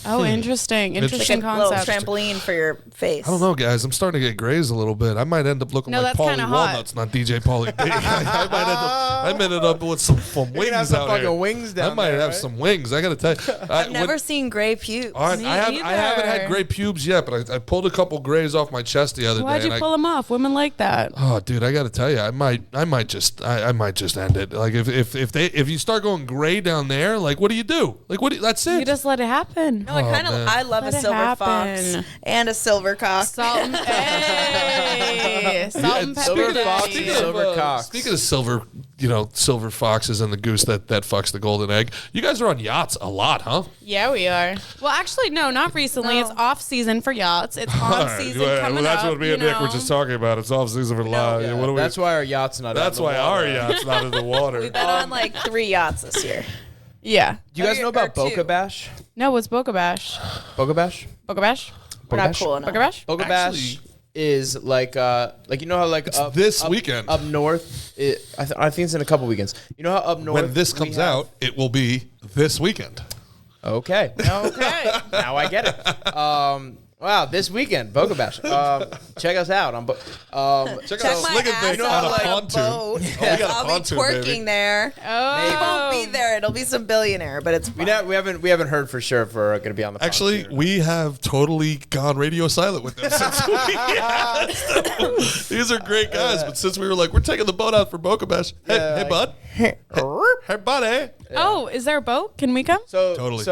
Oh, interesting. Like Interesting a little concept. trampoline for your face. I don't know, guys. I'm starting to get grazed a little bit. I might end up looking No, like that's Pauly kinda hot. Walnuts, not DJ Pauly D. I might end up I might end up with some wings You're gonna have some out fucking here. wings down I might there, have right? some wings. I gotta tell you, I've never seen gray pubes. I Me haven't had either. gray pubes yet, but I pulled a couple grays off my chest the other Why'd day. you pull them off? Women like that. Oh, dude, I got to tell you, I might just end it. Like if you start going gray down there, like what do you do? Like that's it. You just let it happen. No, man. I love Let a it silver happen. fox and a silver cock. Salt and, hey, salt and pepper. Silver night. fox and silver cocks. Speaking of silver foxes and the goose that fucks the golden egg, you guys are on yachts a lot, huh? Yeah, we are. Well, actually, no, not recently. No. It's off season for yachts. It's on season coming that's up. what me and you Nick were know. just talking about. It's off season for live. Yeah, What do we? that's why our yacht's not. That's out in why the our water. yacht's not in the water. We've been on like 3 yachts this year. Yeah. Do you guys know about Or two. Boca Bash? No, what's Boca Bash? Boca Bash? Boca Bash? We're not cool Boca enough. Bash? Boca Actually- Bash is like you know how like up, this up- weekend. up north. I think it's in a couple weekends. You know how up north When this we comes have- out, it will be this weekend. Okay. Okay. Now I get it. Wow, this weekend, Boca Bash. Check us out on. Check Check my Sligging ass Thing out on a like pontoon. a boat. Oh, we got a I'll be pontoon, twerking baby. there. Oh. He won't be there. It'll be some billionaire, but it's we fun. haven't heard for sure if we're gonna be on the. Actually, pontoon. we have totally gone radio silent with them since we asked them. These are great guys, but since we were like, we're taking the boat out for Boca Bash. Hey, Yeah, hey, like- bud. Hey, buddy. Oh, is there a boat? Can we come? So Totally.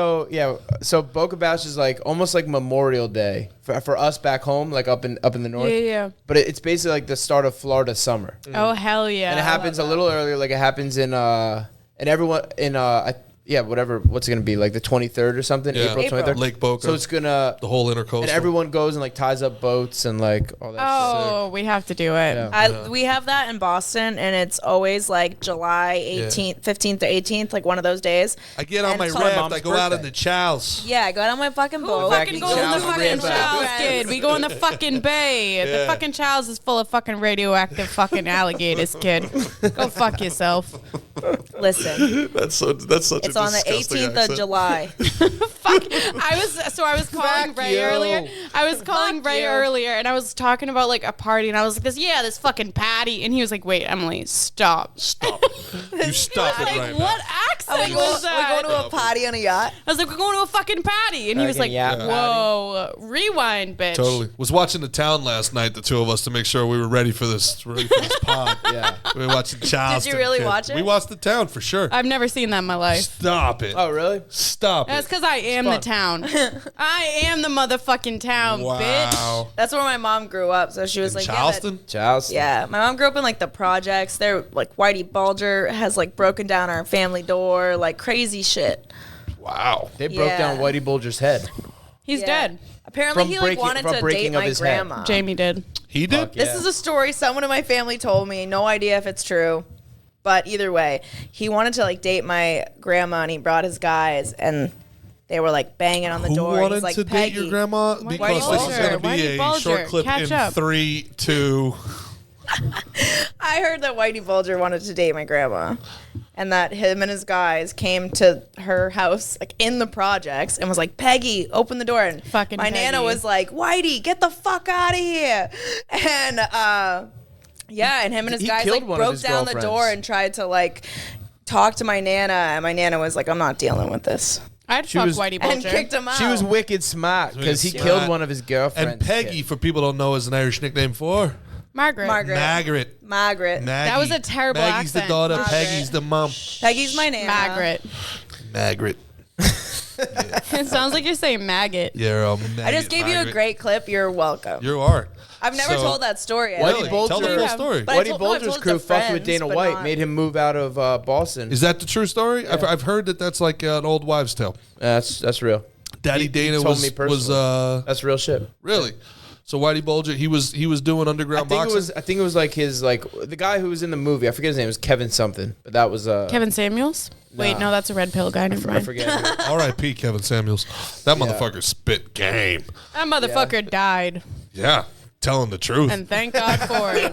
So Boca Bash is like almost like Memorial Day for us back home, like up in the north. Yeah. But it's basically like the start of Florida summer, Oh, hell yeah. and it happens a little earlier. Like it happens in and everyone in what's it gonna be, like the 23rd or something? Yeah. April 23rd. Lake Boca. So it's gonna The whole intercoastal. and everyone goes and like ties up boats and like all that. shit. Oh, we have to do it. Yeah. We have that in Boston, and it's always like July 18th, 15th to 18th, like one of those days. I get on And my it's raft. mom's I go out in birthday. the chows. Yeah, I got on my fucking Who boat. fucking goes in the Chows fucking ran back. Chows, kid? We go in the fucking bay. The fucking Chows is full of fucking radioactive fucking alligators, kid. Go fuck yourself. Listen, That's such it's a on the disgusting 18th accent. of July. Fuck. I was calling Ray you. earlier. I was calling Fuck Ray you. earlier, and I was talking about like a party, and I was like, this fucking Patty, and he was like, wait, Emily, stop. Stop. You stop it Like, right what now. accent we was that? going to a party on a yacht. I was like, we're going to a fucking patty. And he was like, Fucking yacht whoa, rewind, bitch. Totally. Was watching The Town last night, the two of us, to make sure we were ready for this pod. Yeah. We were watching Charleston. really kid. watch it? We watched The Town for sure. I've never seen that in my life. Stop it. Oh really? Stop That's it. because I am the town. I am the motherfucking town, bitch. Wow. That's where my mom grew up, so she was like, Charleston? Chows. Yeah, my mom grew up in like the projects. They're like Whitey Bulger has like broken down our family door, like crazy shit. Wow. They broke Yeah. down Whitey Bulger's head. He's Yeah. dead. Apparently, From he breaking- like wanted from to breaking date of my his head. grandma. Jamie did. He did? Fuck This yeah. is a story someone in my family told me. No idea if it's true, but either way, he wanted to like date my grandma, and he brought his guys, and they were like banging on the Who door. and wanted he's like, to Peggy. date your grandma? Whitey Because this is Bulger. going to be Whitey a Bulger. short clip Catch in up. 3, 2. I heard that Whitey Bulger wanted to date my grandma, and that him and his guys came to her house like in the projects and was like, Peggy, open the door. And Fucking my Nana Peggy. was like, Whitey, get the fuck out of here. And yeah, and him and his He guys killed like one of broke his down the girlfriends. door and tried to like talk to my Nana, and my Nana was like, I'm not dealing with this, I'd She fuck was- Whitey and Bulger. kicked him out. She was wicked smart because he Wicked killed smart. one of his girlfriends. And Peggy, for people who don't know, is an Irish nickname for Margaret. Margaret. Margaret. Margaret. Maggie. That was a terrible Maggie's accent. the daughter. Margaret. Peggy's the mom. Peggy's my Nana. Margaret. Margaret. It sounds like you're saying maggot. You're a I just gave you a great clip. You're welcome. You are. I've never So- told that story. Whitey Really? Bulger- Tell the full story. But I Whitey told- no, I Bulger's told crew the fucked with friends, Dana but White, not- made him move out of Boston. Is that the true story? I've heard that that's like an old wives' tale. That's real. Daddy Dana told was me personally. That's real shit. really. So Whitey Bulger, he was doing I underground think boxing. it was like his the guy who was in the movie. I forget his name. It was Kevin something, but that was Kevin Samuels? Wait, Nah. no, that's a red pill guy. Never I mind. forget. R.I.P. Kevin Samuels. That motherfucker spit game. That motherfucker died. Yeah, telling the truth. And thank God for it.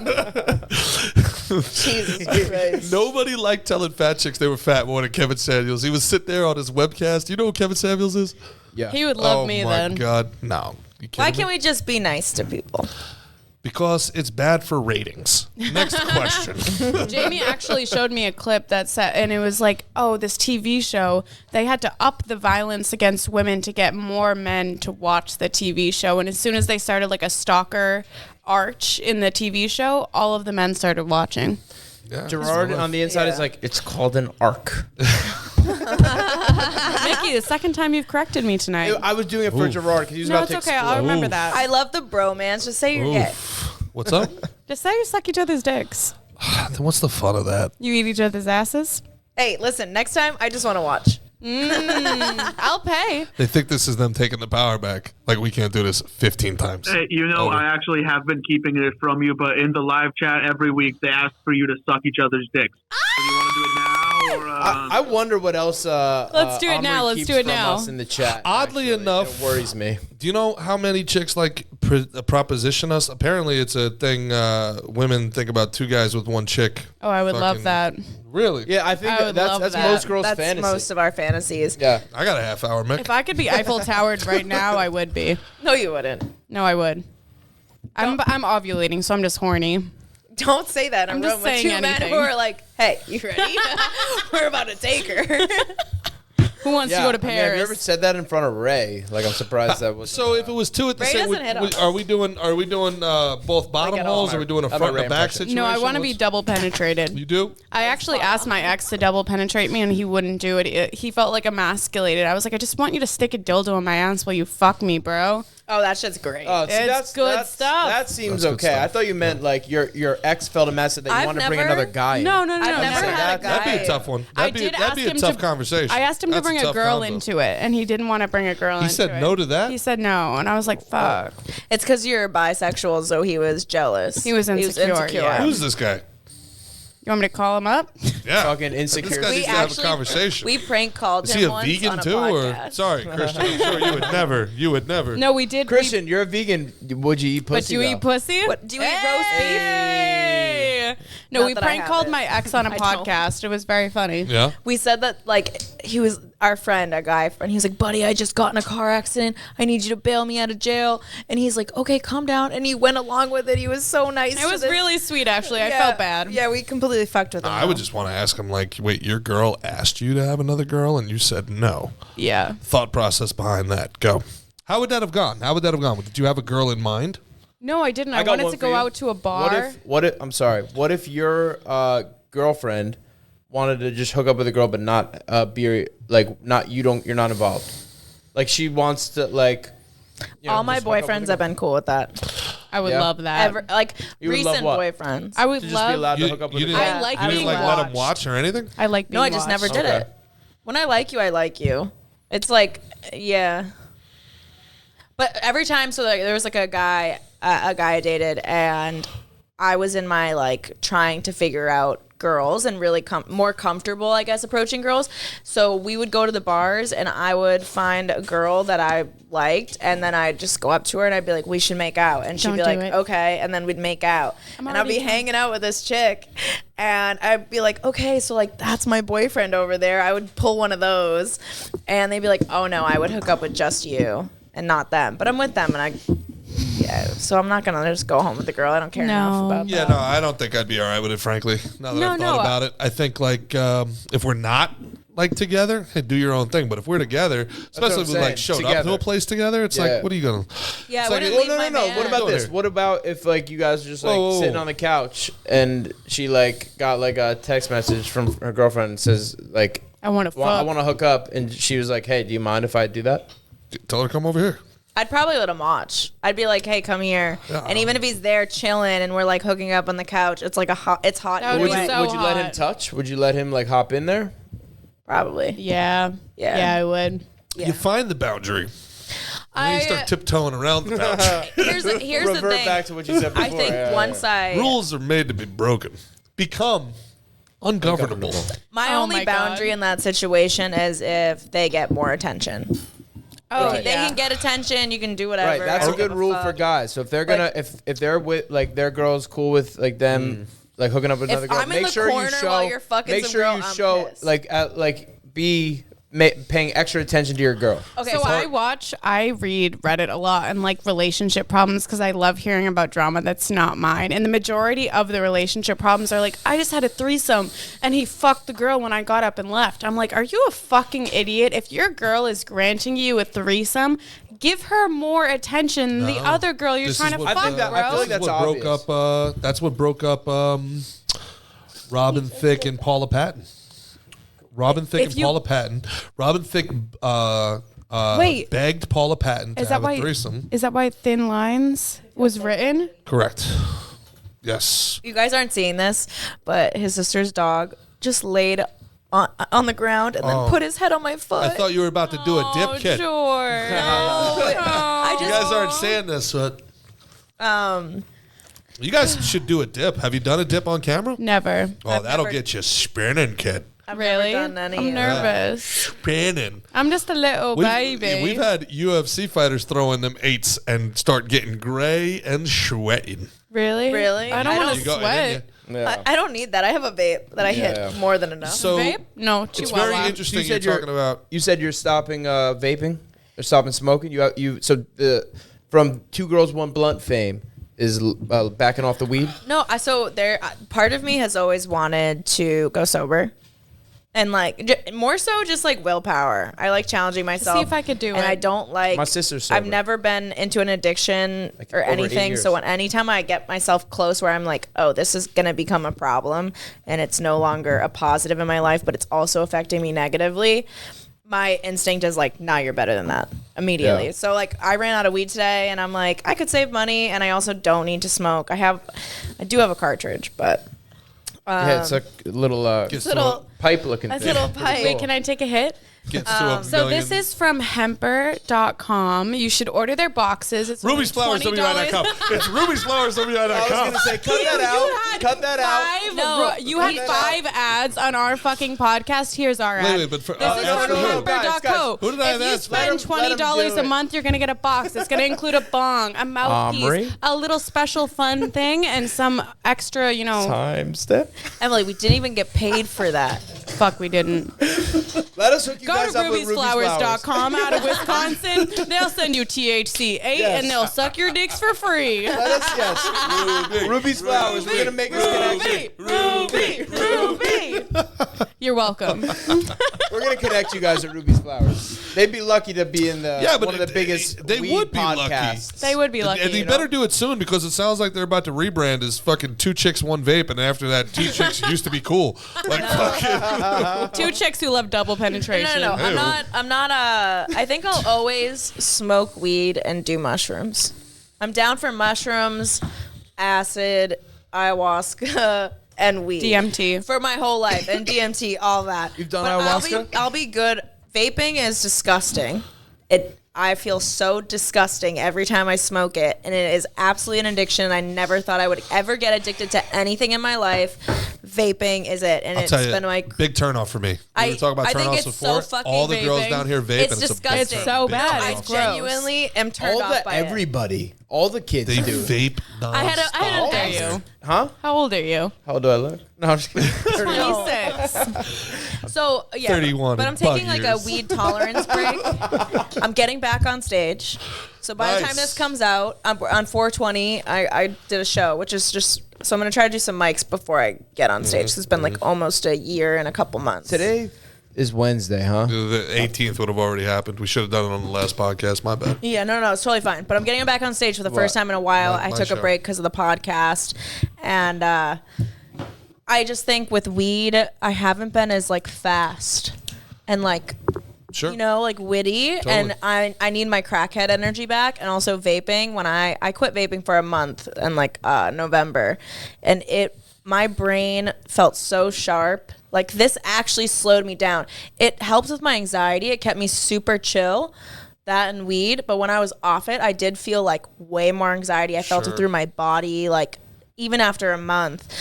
Jesus Christ. Nobody liked telling fat chicks they were fat more than Kevin Samuels. He would sit there on his webcast. You know who Kevin Samuels is? Yeah. He would love oh me my then. God, no. You Why kidding can't me? we just be nice to people? Because it's bad for ratings. Next question. Jamie actually showed me a clip that said, and it was like, oh, this TV show, they had to up the violence against women to get more men to watch the TV show. And as soon as they started like a stalker arch in the TV show, all of the men started watching. Yeah, Gerard on the inside is like, it's called an arc. Mickey, the second time you've corrected me tonight. I was doing it for Gerard because he was No, about it's to okay. explode. I'll remember that. I love the bromance. Just say you're gay. What's up? Just say you suck each other's dicks. Then what's the fun of that? You eat each other's asses. Hey, listen, next time I just want to watch. I'll pay. They think this is them taking the power back. Like, we can't do this 15 times. Hey, you know, Over. I actually have been keeping it from you, but in the live chat every week, they ask for you to suck each other's dicks. So do you want to do it now? Or, I wonder what else. Let's do it now. Omri Let's keeps do it from now. us in the chat. Oddly actually. enough- It worries me. Do you know how many chicks like proposition us? Apparently, it's a thing. Women think about two guys with one chick. Oh, I would love Fucking- that. Really? Yeah, I think I would love that's that. most girls' That's fantasy. most of our fantasies. Yeah. I got a half hour, Mick. If I could be Eiffel Towered right now, I would be. No, you wouldn't. No, I would. I'm ovulating, so I'm just horny. Don't say that in I'm a just room with saying two men anything. who are like, hey, you ready? We're about to take her. Who wants to go to I mean, have Paris? you ever said that in front of Ray? Like, I'm surprised that was. So if it was two at the Ray same, doesn't hit on are we doing both bottom at holes? all. Are we doing a I'm front a and Ray a back impression. situation? No, I want to be What's- double penetrated. You do? I actually asked my ex to double penetrate me, and he wouldn't do it. He felt like emasculated. I was like, I just want you to stick a dildo in my ass while you fuck me, bro. Oh, that shit's great. Oh, see, It's that's good stuff. That seems That's good okay. stuff. I thought you meant like your ex felt a message that you I've want to bring never- another guy. No, in. no, no, I've no. never never. had a guy. That'd be a tough one. I That'd did be ask a him tough to, conversation. I asked him to That's a bring a tough girl combo. into it, and he didn't want to bring a girl into it. He said no to that? He said no, and I was like, fuck. It's because you're bisexual, so he was jealous. He was insecure, yeah. Who's this guy? You want me to call him up? Yeah. Fucking This insecure. guy We needs to have a actually- conversation. We prank called Is him he a once vegan on a too? Or podcast. sorry, Christian. I'm sure you would never. You would never. No, we did. Christian, you're a vegan. Would you eat But pussy? do you though? eat pussy? What, do you eat roast beef? Hey! No, Not we that I prank have called it. my ex on a I don't. podcast. It was very funny. Yeah. We said that, like, he was our friend, a guy friend. He was like, buddy, I just got in a car accident. I need you to bail me out of jail. And he's like, okay, calm down. And he went along with it. He was so nice. It to was this- really sweet, actually. I Yeah. felt bad. Yeah, we completely fucked with him. I would though. just want to ask him, like, wait, your girl asked you to have another girl and you said no. Yeah. Thought process behind that. Go. How would that have gone? Did you have a girl in mind? No, I didn't. I I got wanted one to for go you. out to a bar. What if? I'm sorry. What if your girlfriend wanted to just hook up with a girl, but not be like not you're not involved. Like she wants to like. You know, All my just hook up with boyfriends a have girl. been cool with that. I would Yeah. love that. Ever, like You would love recent what? boyfriends. I would To just love. be allowed to You- hook up with you a didn't- girl. I like You didn't being like let him watched. watch or anything? I like being No, I just never watched. did Okay. it. When I like you, I like you. It's like, yeah. But every time, so like, there was like a guy I dated, and I was in my like trying to figure out girls and really more comfortable, I guess, approaching girls. So we would go to the bars, and I would find a girl that I liked, and then I'd just go up to her and I'd be like, "We should make out," and she'd Don't be do like, it. "Okay," and then we'd make out, and I'd be already hanging out with this chick, and I'd be like, "Okay, so like that's my boyfriend over there." I would pull one of those, and they'd be like, "Oh no, I would hook up with just you and not them," but I'm with them, and so I'm not gonna just go home with the girl. I don't care enough No. about Yeah, that. no, I don't think I'd be all right with it, frankly. Now that I've thought about it, I think like if we're not like together, hey, do your own thing. But if we're together, especially if we saying, like showed up together. to a place together, it's Yeah. like, what are you gonna? Yeah, It's I like, wouldn't oh, leave No, my no, no. man. What about Go this? there. What about if like you guys are just like Whoa. sitting on the couch and she like got like a text message from her girlfriend and says like, I want to well, I fuck. want to hook up, and she was like, "Hey, do you mind if I do that?" Tell her to come over here. I'd probably let him watch. I'd be like, "Hey, come here." Yeah. And even if he's there chilling and we're like hooking up on the couch, it's like it's hot. That either would Would be you way. so would you let him hot. touch? Would you let him like hop in there? Probably. Yeah. Yeah. Yeah, I would. Yeah. You find the boundary. And then you start tiptoeing around the boundary. Here's the Revert thing. back to what you said before. I think Yeah, once I Rules are made to be broken. Become ungovernable. my Oh only my boundary God. in that situation is if they get more attention. Oh, Right. They can get attention. You can do whatever. Right, that's I a don't good give rule fuck. for guys. So if they're gonna, if they're with like their girl's cool with like them, like hooking up with If another girl, I'm in make the sure you corner show. while you're fucking make some sure girl, you I'm show pissed. like be paying extra attention to your girl? Okay, So I read Reddit a lot and like relationship problems because I love hearing about drama that's not mine. And the majority of the relationship problems are like, I just had a threesome and he fucked the girl when I got up and left. I'm like, are you a fucking idiot? If your girl is granting you a threesome, give her more attention than the other girl you're This trying is to what- fuck, I feel like bro. that's That's what broke up Robin Thicke and Paula Patton. Robin Thicke and Paula Patton. Robin Thicke Wait. begged Paula Patton to have a threesome. Is that why Thin Lines was written? Correct. Yes. You guys aren't seeing this, but his sister's dog just laid on the ground and then put his head on my foot. I thought you were about to do a dip kit. Sure. I You just guys aren't saying this, but you guys should do a dip. Have you done a dip on camera? Never. Oh, that'll get you spinning, kid. I've Really? never done any I'm of nervous. Spinning. I'm just a little baby. We've had UFC fighters throw in them 8s and start getting gray and sweating. Really? Really? I don't I want don't- to You got- sweat. Yeah. I don't need that. I have a vape that I hit more than enough. So Vape? No, it's Chihuahua. very interesting. You said You're talking about. You said you're stopping vaping or stopping smoking. From 2 Girls 1 Blunt fame is backing off the weed. No, so there. Part of me has always wanted to go sober, and like more so just like willpower. I like challenging myself. See if I could do and it. I don't like. My sister's sober. I've never been into an addiction Like, or over 8 anything. years. So anytime I get myself close, where I'm like, oh, this is gonna become a problem, and it's no longer a positive in my life, but it's also affecting me negatively. My instinct is like, nah, you're better than that immediately. Yeah. So like I ran out of weed today and I'm like, I could save money and I also don't need to smoke. I do have a cartridge, but Yeah, it's a little Gets little- pipe looking a thing. little Pretty pipe. cool. Wait, can I take a hit? Gets to a So million. this is from hemper.com. You should order their boxes. It's only Ruby'sFlowersWI.com. It's Ruby'sFlowersWI.com. I was gonna say, cut that out. Cut that out. No, You had 5 ads on our fucking podcast. Here's our ad. Wait, but for, This is ask from for who? hemper.co. Who did I If you ask for? spend Let 'em $20 do a it. month, you're going to get a box. It's going to include a bong, a mouthpiece, Omri? a little special fun thing, and some extra, Time step. Emily, we didn't even get paid for that. fuck, we didn't. Let us hook you Go guys to up with Ruby's Flowers. rubiesflowers.com out of Wisconsin. They'll send you THC 8 Yes. and they'll suck your dicks for free. Let us, yes. Ruby's Flowers. We're gonna make this connection. Ruby. You're welcome. We're gonna connect you guys at Ruby's Flowers. They'd be lucky to be in the Yeah, but one of the biggest. they weed would be lucky. podcasts. They would be lucky. And they better do it soon because it sounds like they're about to rebrand as fucking 2 chicks, 1 vape, and after that, 2 chicks used to be cool. Like fucking. 2 chicks who love double penetration. No. Ew. I'm not I think I'll always smoke weed and do mushrooms. I'm down for mushrooms, acid, ayahuasca, and weed. DMT. For my whole life. And DMT, all that. You've done But ayahuasca? I'll be good. Vaping is disgusting. I feel so disgusting every time I smoke it, and it is absolutely an addiction. I never thought I would ever get addicted to anything in my life. Vaping is it, and I'll it's tell you, been like big turnoff for me. We were talking about I think turnoffs it's before. so fucking all the girls vaping. down here vape, It's and it's disgusting. a It's so bad. turn I off. It's gross. genuinely am turned off by it. everybody, all the kids They do. vape nonstop. I had How old are you? Huh? How old are you? How old do I look? No, I'm just kidding. 26. So yeah, 31 but I'm in bug taking like a years. weed tolerance break. I'm getting back on stage. So by the time Nice. this comes out, on 420, I did a show, which is just so I'm gonna try to do some mics before I get on stage. 'Cause it's been like almost a year and a couple months. Today is Wednesday, huh? The 18th would have already happened. We should have done it on the last podcast. My bad. Yeah, no, it's totally fine. But I'm getting back on stage for the first What? time in a while. My I took show. a break because of the podcast, and I just think with weed, I haven't been as like fast and like Sure. like witty, and I need my crackhead energy back. And also vaping, when I quit vaping for a month in like November, and my brain felt so sharp. Like this actually slowed me down. It helped with my anxiety. It kept me super chill, that and weed. But when I was off it, I did feel like way more anxiety. I felt it through my body, like even after a month.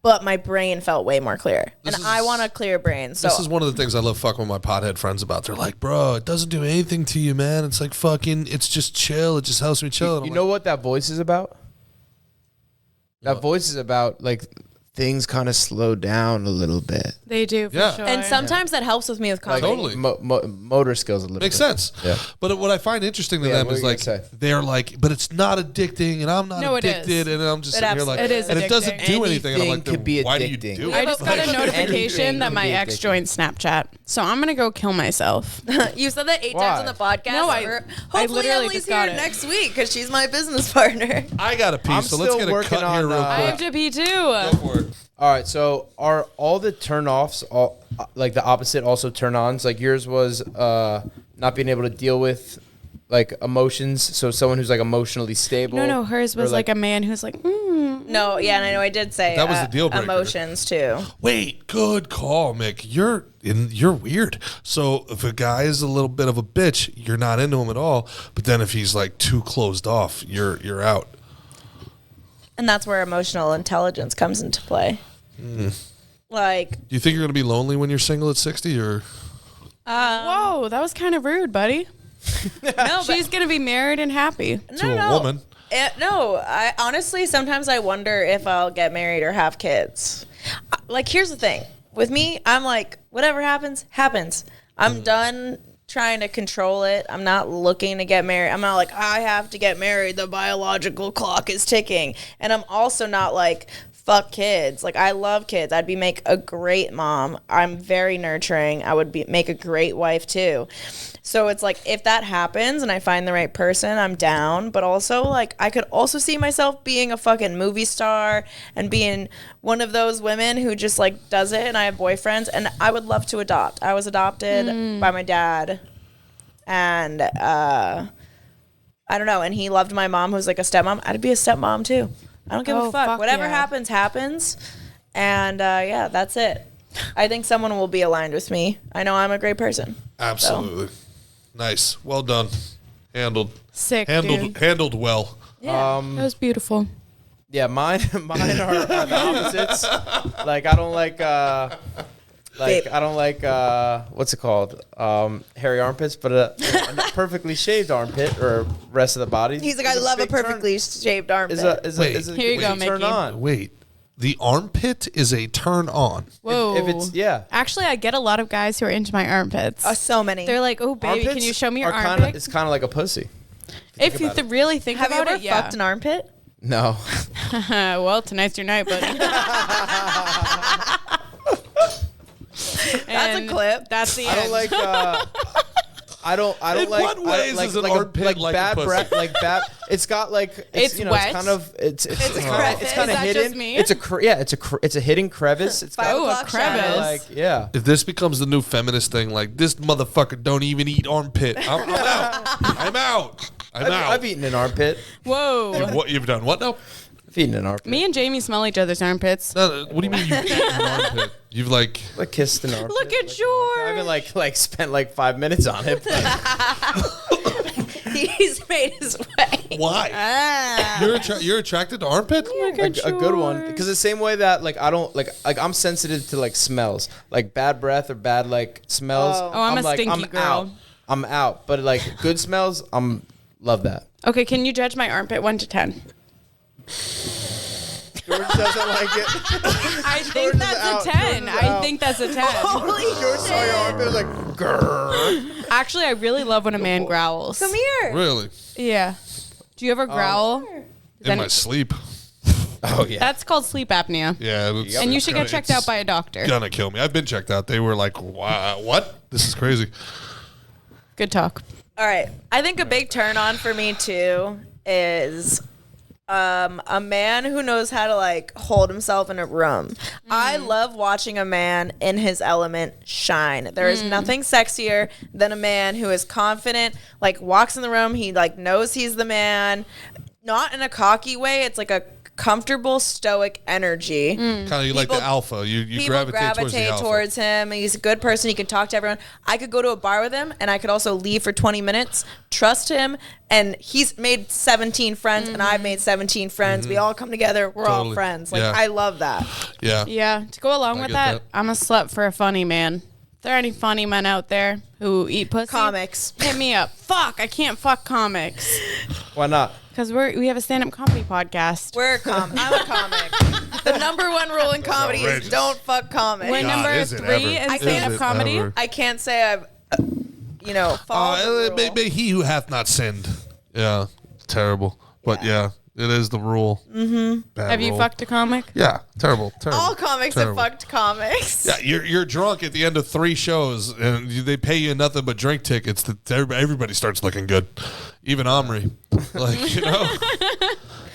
But my brain felt way more clear. I want a clear brain. So This is one of the things I love fucking with my pothead friends about. They're like, bro, it doesn't do anything to you, man. It's like fucking, it's just chill. It just helps me chill. And You I'm know like, what that voice is about? That voice is about like things kind of slow down a little bit. They do, for Yeah. sure. And sometimes that helps with me with comedy. Totally. Motor skills a little Makes bit. sense. Yeah. But what I find interesting to Yeah, them what is were you like gonna say? they're like, but it's not addicting, and I'm not No, it addicted, is. and I'm just It sitting here like, absolutely is and it doesn't addicting. do anything. And I'm like, Anything could be then why do you addicting. do Yeah, it? I just got a Anything notification that can my be ex addicting. joined Snapchat. So I'm going to go kill myself. You said that 8 Why? times on the podcast. No, I Hopefully literally Emily's just got here it. next week because she's my business partner. I got a piece, I'm so let's still get a working cut here on, real I quick. have to pee too. Go for it. All right, so are all the turn-offs all like the opposite also turn-ons? Like yours was not being able to deal with like emotions, so someone who's like emotionally stable. No, hers or, was like a man who's like, No, yeah, and I know I did say That was the deal breaker. emotions too. Wait, good call, Mick. You're weird. So if a guy is a little bit of a bitch, you're not into him at all. But then if he's like too closed off, you're out. And that's where emotional intelligence comes into play. Like, Do you think you're gonna be lonely when you're single at 60, or whoa, that was kind of rude, buddy. no, She's going to be married and happy. to a woman? No, I honestly sometimes I wonder if I'll get married or have kids. Like, here's the thing with me, I'm like, whatever happens, happens. I'm done trying to control it. I'm not looking to get married. I'm not like, I have to get married. The biological clock is ticking. And I'm also not like, fuck kids. Like, I love kids. Make a great mom. I'm very nurturing. I would make a great wife too. So it's like, if that happens and I find the right person, I'm down. But also, like, I could also see myself being a fucking movie star and being one of those women who just, like, does it. And I have boyfriends. And I would love to adopt. I was adopted by my dad. And I don't know. And he loved my mom, who's like a stepmom. I'd be a stepmom, too. I don't give a fuck. Whatever happens, happens. And, yeah, that's it. I think someone will be aligned with me. I know I'm a great person. Absolutely. Nice. Well done. Handled. Sick, dude. Handled well. That was beautiful. Yeah, mine are the opposites. Like I don't like what's it called? Hairy armpits, but a perfectly shaved armpit or rest of the body. He's like, I love a perfectly shaved armpit. Is Here you go, turn Mickey. on. Wait. The armpit is a turn on. Whoa. If it's Actually, I get a lot of guys who are into my armpits. So many. They're like, oh, baby, can Armpits you show me your are armpit? It's kind of like a pussy. If you really think Have you about ever it, yeah. fucked an armpit? No. Well, tonight's your night, buddy. That's a clip. That's the I end. don't like. I don't In like. what ways is an armpit like a bad pussy? breath? Like bad. It's got like. It's you know, wet. It's kind of. It's a kind crevice. of Is that hidden. just me? It's a it's a hidden crevice. It's got 5 Oh, a o'clock crevice. shadows. like yeah. If this becomes the new feminist thing, like this motherfucker don't even eat armpit. I'm out. I'm out. I'm out. I've eaten an armpit. Whoa. What you've done? What now? I've eaten an armpit. Me and Jamie smell each other's armpits. No, what do you mean you've eaten an armpit? You've like. I kissed an armpit. Look at I yours. haven't like spent like 5 minutes on it. He's made his way. Why? You're attracted to armpit? a good one because the same way that like I don't like I'm sensitive to like smells, like bad breath or bad like smells. Oh. Oh, I'm a like, stinky girl. Out. I'm out, but like good smells, love that. Okay, can you judge my armpit 1 to 10? George doesn't like it. I think George is that's out. a 10. George is I out. think that's a 10. George saw your armpit was like, grrr. Actually, I really love when a man growls. Come here. Really? Yeah. Do you ever growl? In my sleep. Oh yeah. That's called sleep apnea. Yeah. And you should get checked out by a doctor. Gonna kill me. I've been checked out. They were like, wow, what? This is crazy. Good talk. All right. I think a big turn on for me too is a man who knows how to like hold himself in a room. I love watching a man in his element shine. There is nothing sexier than a man who is confident, like walks in the room, he like knows he's the man, not in a cocky way. It's like a comfortable stoic energy. Kind of you like People- the alpha. You People gravitate towards him. He's a good person. He can talk to everyone. I could go to a bar with him, and I could also leave for 20 minutes, trust him, and he's made 17 friends, and I've made 17 friends. We all come together. We're all Totally. friends. Like, Yeah. I love that. Yeah. Yeah. To go along I with get that, that. I'm a slut for a funny man. If there are any funny men out there who eat pussy, Comics. hit me up. Fuck, I can't fuck comics. Why not? Because we have a stand-up comedy podcast. I'm a comic. The number one rule in comedy is outrageous. don't fuck comics. We're God, number is it 3 ever. in Is stand-up it comedy. ever. I can't say I've, followed the rule. May he who hath not sinned. Yeah, terrible. But yeah, it is the rule. Mm-hmm. Have you fucked a comic? Yeah, terrible. All comics terrible. have fucked comics. Yeah, you're drunk at the end of 3 shows, and they pay you nothing but drink tickets. Everybody starts looking good, even Omri. Like, you know,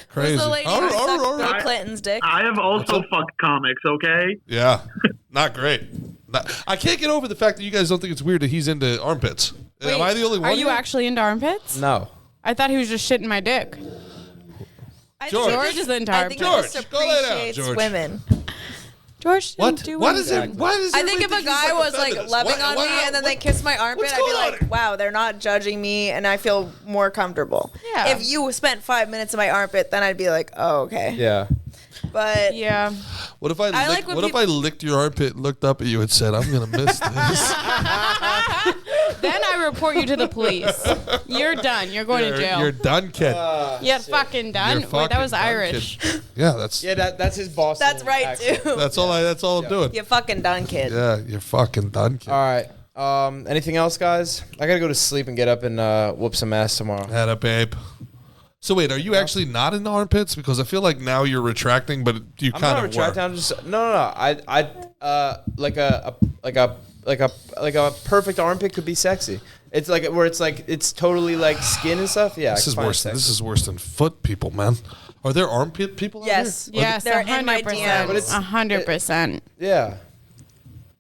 crazy. Who's the lady who sucked Bill Clinton's dick? I have also fucked comics, okay? Yeah, not great. I can't get over the fact that you guys don't think it's weird that he's into armpits. Am I the only one? Are you here? actually into armpits? No. I thought he was just shitting my dick. I George. think George is into I think armpits. he just George, go lay down, appreciates George. women. George didn't What? do What is anything. it? Why does I think if everybody a guy he's was like feminist? loving What- on what- me and then what- they kiss my armpit, what's I'd be going on like, here? wow, they're not judging me and I feel more comfortable. Yeah. If you spent 5 minutes in my armpit, then I'd be like, oh, okay. Yeah. But Yeah. What if I, I like when what if I licked your armpit, looked up at you, and said, "I'm gonna miss this"? Then I report you to the police. You're done. You're going to jail. You're done, kid. You're fucking done. You're Wait, that was fucking done, Irish. kid. Yeah, that's That's his boss. that's right, too. that's all I'm doing. You fucking done, kid. Yeah, you're fucking done, kid. All right. Anything else, guys? I gotta go to sleep and get up and whoop some ass tomorrow. Had a babe. So wait, are you actually not in the armpits? Because I feel like now you're retracting, but you I'm kind not of retracting. were. I'm just no. Like a perfect armpit could be sexy. It's like where it's totally like skin and stuff. Yeah, This is worse. This is worse than foot people, man. Are there armpit people? Yes. Out here? Yes, They're in my 100%. DMs. But it's- 100%. Yeah.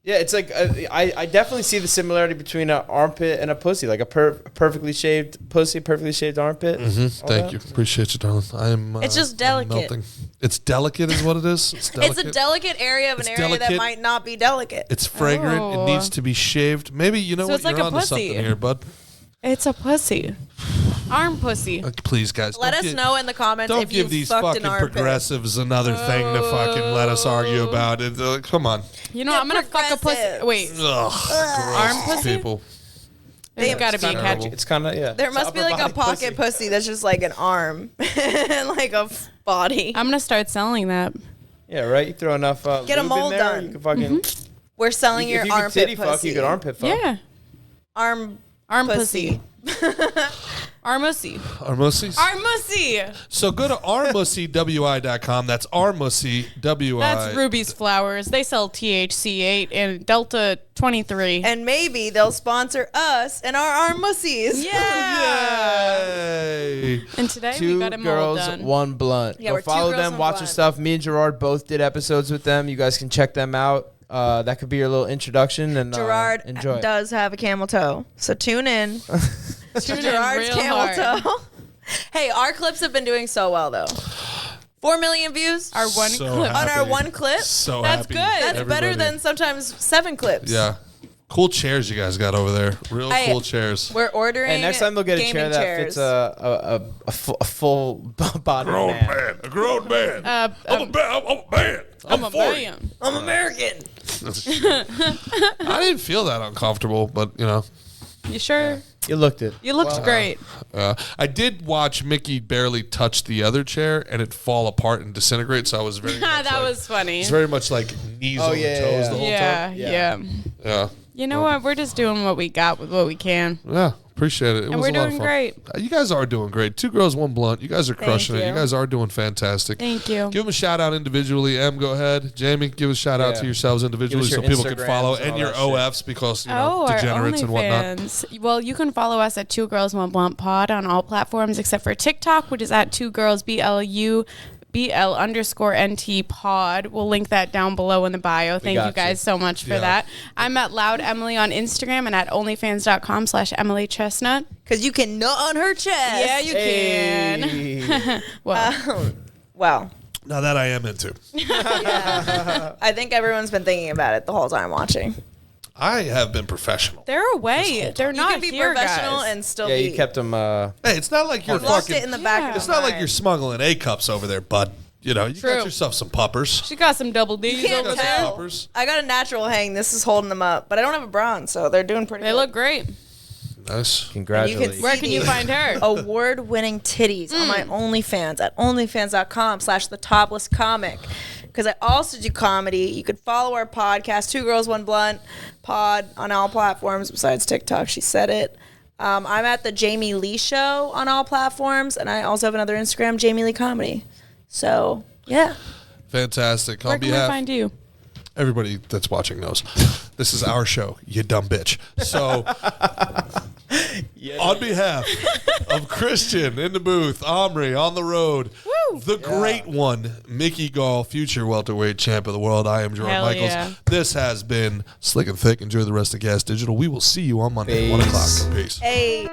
Yeah, it's like I definitely see the similarity between an armpit and a pussy, like a perfectly shaved pussy, perfectly shaved armpit. Thank you. Appreciate you, darling. I'm. It's just I'm delicate. melting. It's delicate, is what it is. It's delicate. It's a delicate area of an It's area that delicate. might not be delicate. It's fragrant. Oh. It needs to be shaved. Maybe you know So what? it's like You're a onto pussy. something here, bud. It's a pussy. Arm pussy. Please, guys. Let don't us get- know in the comments Don't if give you these fucked fucking an armpit. progressives another thing to fucking let us argue about it. Come on. You know, I'm going to fuck a pussy. progressives. Wait. Ugh, Arm gross pussy? people. There's got to be a terrible. catch. It's kind of yeah. There It's must be upper like a body pocket pussy that's just like an arm and like a body. I'm going to start selling that. Yeah, right. You throw enough. Get a lube mold in there, done. You can fucking. We're selling If your you could armpit titty pussy. fuck, you could armpit fuck. Yeah. Arm Pussy. Armussy. Armussies? Armussy. So go to armussywi.com. That's armussywi. That's Ruby's Flowers. They sell THC8 and Delta 23. And maybe they'll sponsor us and our arm mussies. Yay! And today we Two got them all girls, done. one blunt. Yeah, Go we're two follow girls, them, one watch their blunt. stuff. Me and Gerard both did episodes with them. You guys can check them out. That could be your little introduction and Gerard enjoy. it. does have a camel toe. So tune in to Tune in Gerard's real camel hard. toe. Hey, our clips have been doing so well though. 4 million views Our one So clip. happy. on our one clip. So That's happy. good. That's better Everybody. than sometimes 7 clips. Yeah. Cool chairs you guys got over there. Real Hey, cool chairs. We're ordering. And next time they'll get a chair gaming that chairs. fits a full body man. A grown man. I'm a man. I'm a man. I'm American. I didn't feel that uncomfortable, but you know. You sure? You looked it. You looked great. I did watch Mickey barely touch the other chair and it fall apart and disintegrate. So I was very. much that like, was funny. It's very much like knees over yeah, toes yeah. the whole Yeah, time. yeah. Yeah. You know what? We're just doing what we got with what we can. Yeah. Appreciate it. It And was we're a lot of doing fun. great. You guys are doing great. 2 girls, 1 blunt. You guys are crushing it. you. You guys are doing fantastic. Thank you. Give them a shout out individually. Em, go ahead. Jamie, give a shout out Yeah. to yourselves individually Give so us your people can follow. Instagrams and And all your that OFs because, you know, our degenerates and whatnot. OnlyFans. Well, you can follow us at 2 Girls 1 Blunt Pod on all platforms except for TikTok, which is at 2 Girls BL_NT pod. We'll link that down below in the bio. Thank you got guys you. so much for Yeah. that. I'm at Loud Emily on Instagram and at onlyfans.com/Emily Chestnut. Because you can nut on her chest. Yeah, you can. Hey. Well, Well, Now that I am into. I think everyone's been thinking about it the whole time watching. I have been professional. they're away. They're You not can be here, professional guys. and still Yeah, be. you kept them. Hey, it's not like you're lost fucking. it in the back Yeah. of It's the not like mind. you're smuggling A cups over there, bud. You know, you True. got yourself some puppers. She got some double D's Can't over Got some there. tell. puppers. I got a natural hang. This is holding them up, but I don't have a bra on, so they're doing pretty They good. look great. Nice. Congratulations. Where can you find her? Award-winning titties on my OnlyFans at onlyfans.com/thetopLessComic. because I also do comedy. You could follow our podcast, Two Girls, One Blunt pod, on all platforms besides TikTok. She said it. I'm at the Jaime-Lee Show on all platforms, and I also have another Instagram, Jaime-Lee Comedy. So, yeah. Fantastic. Where can we find you? Everybody that's watching knows this is our show, you dumb bitch. So, on behalf of Christian in the booth, Omri on the road, the great one, Mickey Gall, future welterweight champ of the world, I am Gerard Michaels. Yeah. This has been Slick and Thick. Enjoy the rest of Gas Digital. We will see you on Monday, 1 o'clock. Peace. Hey.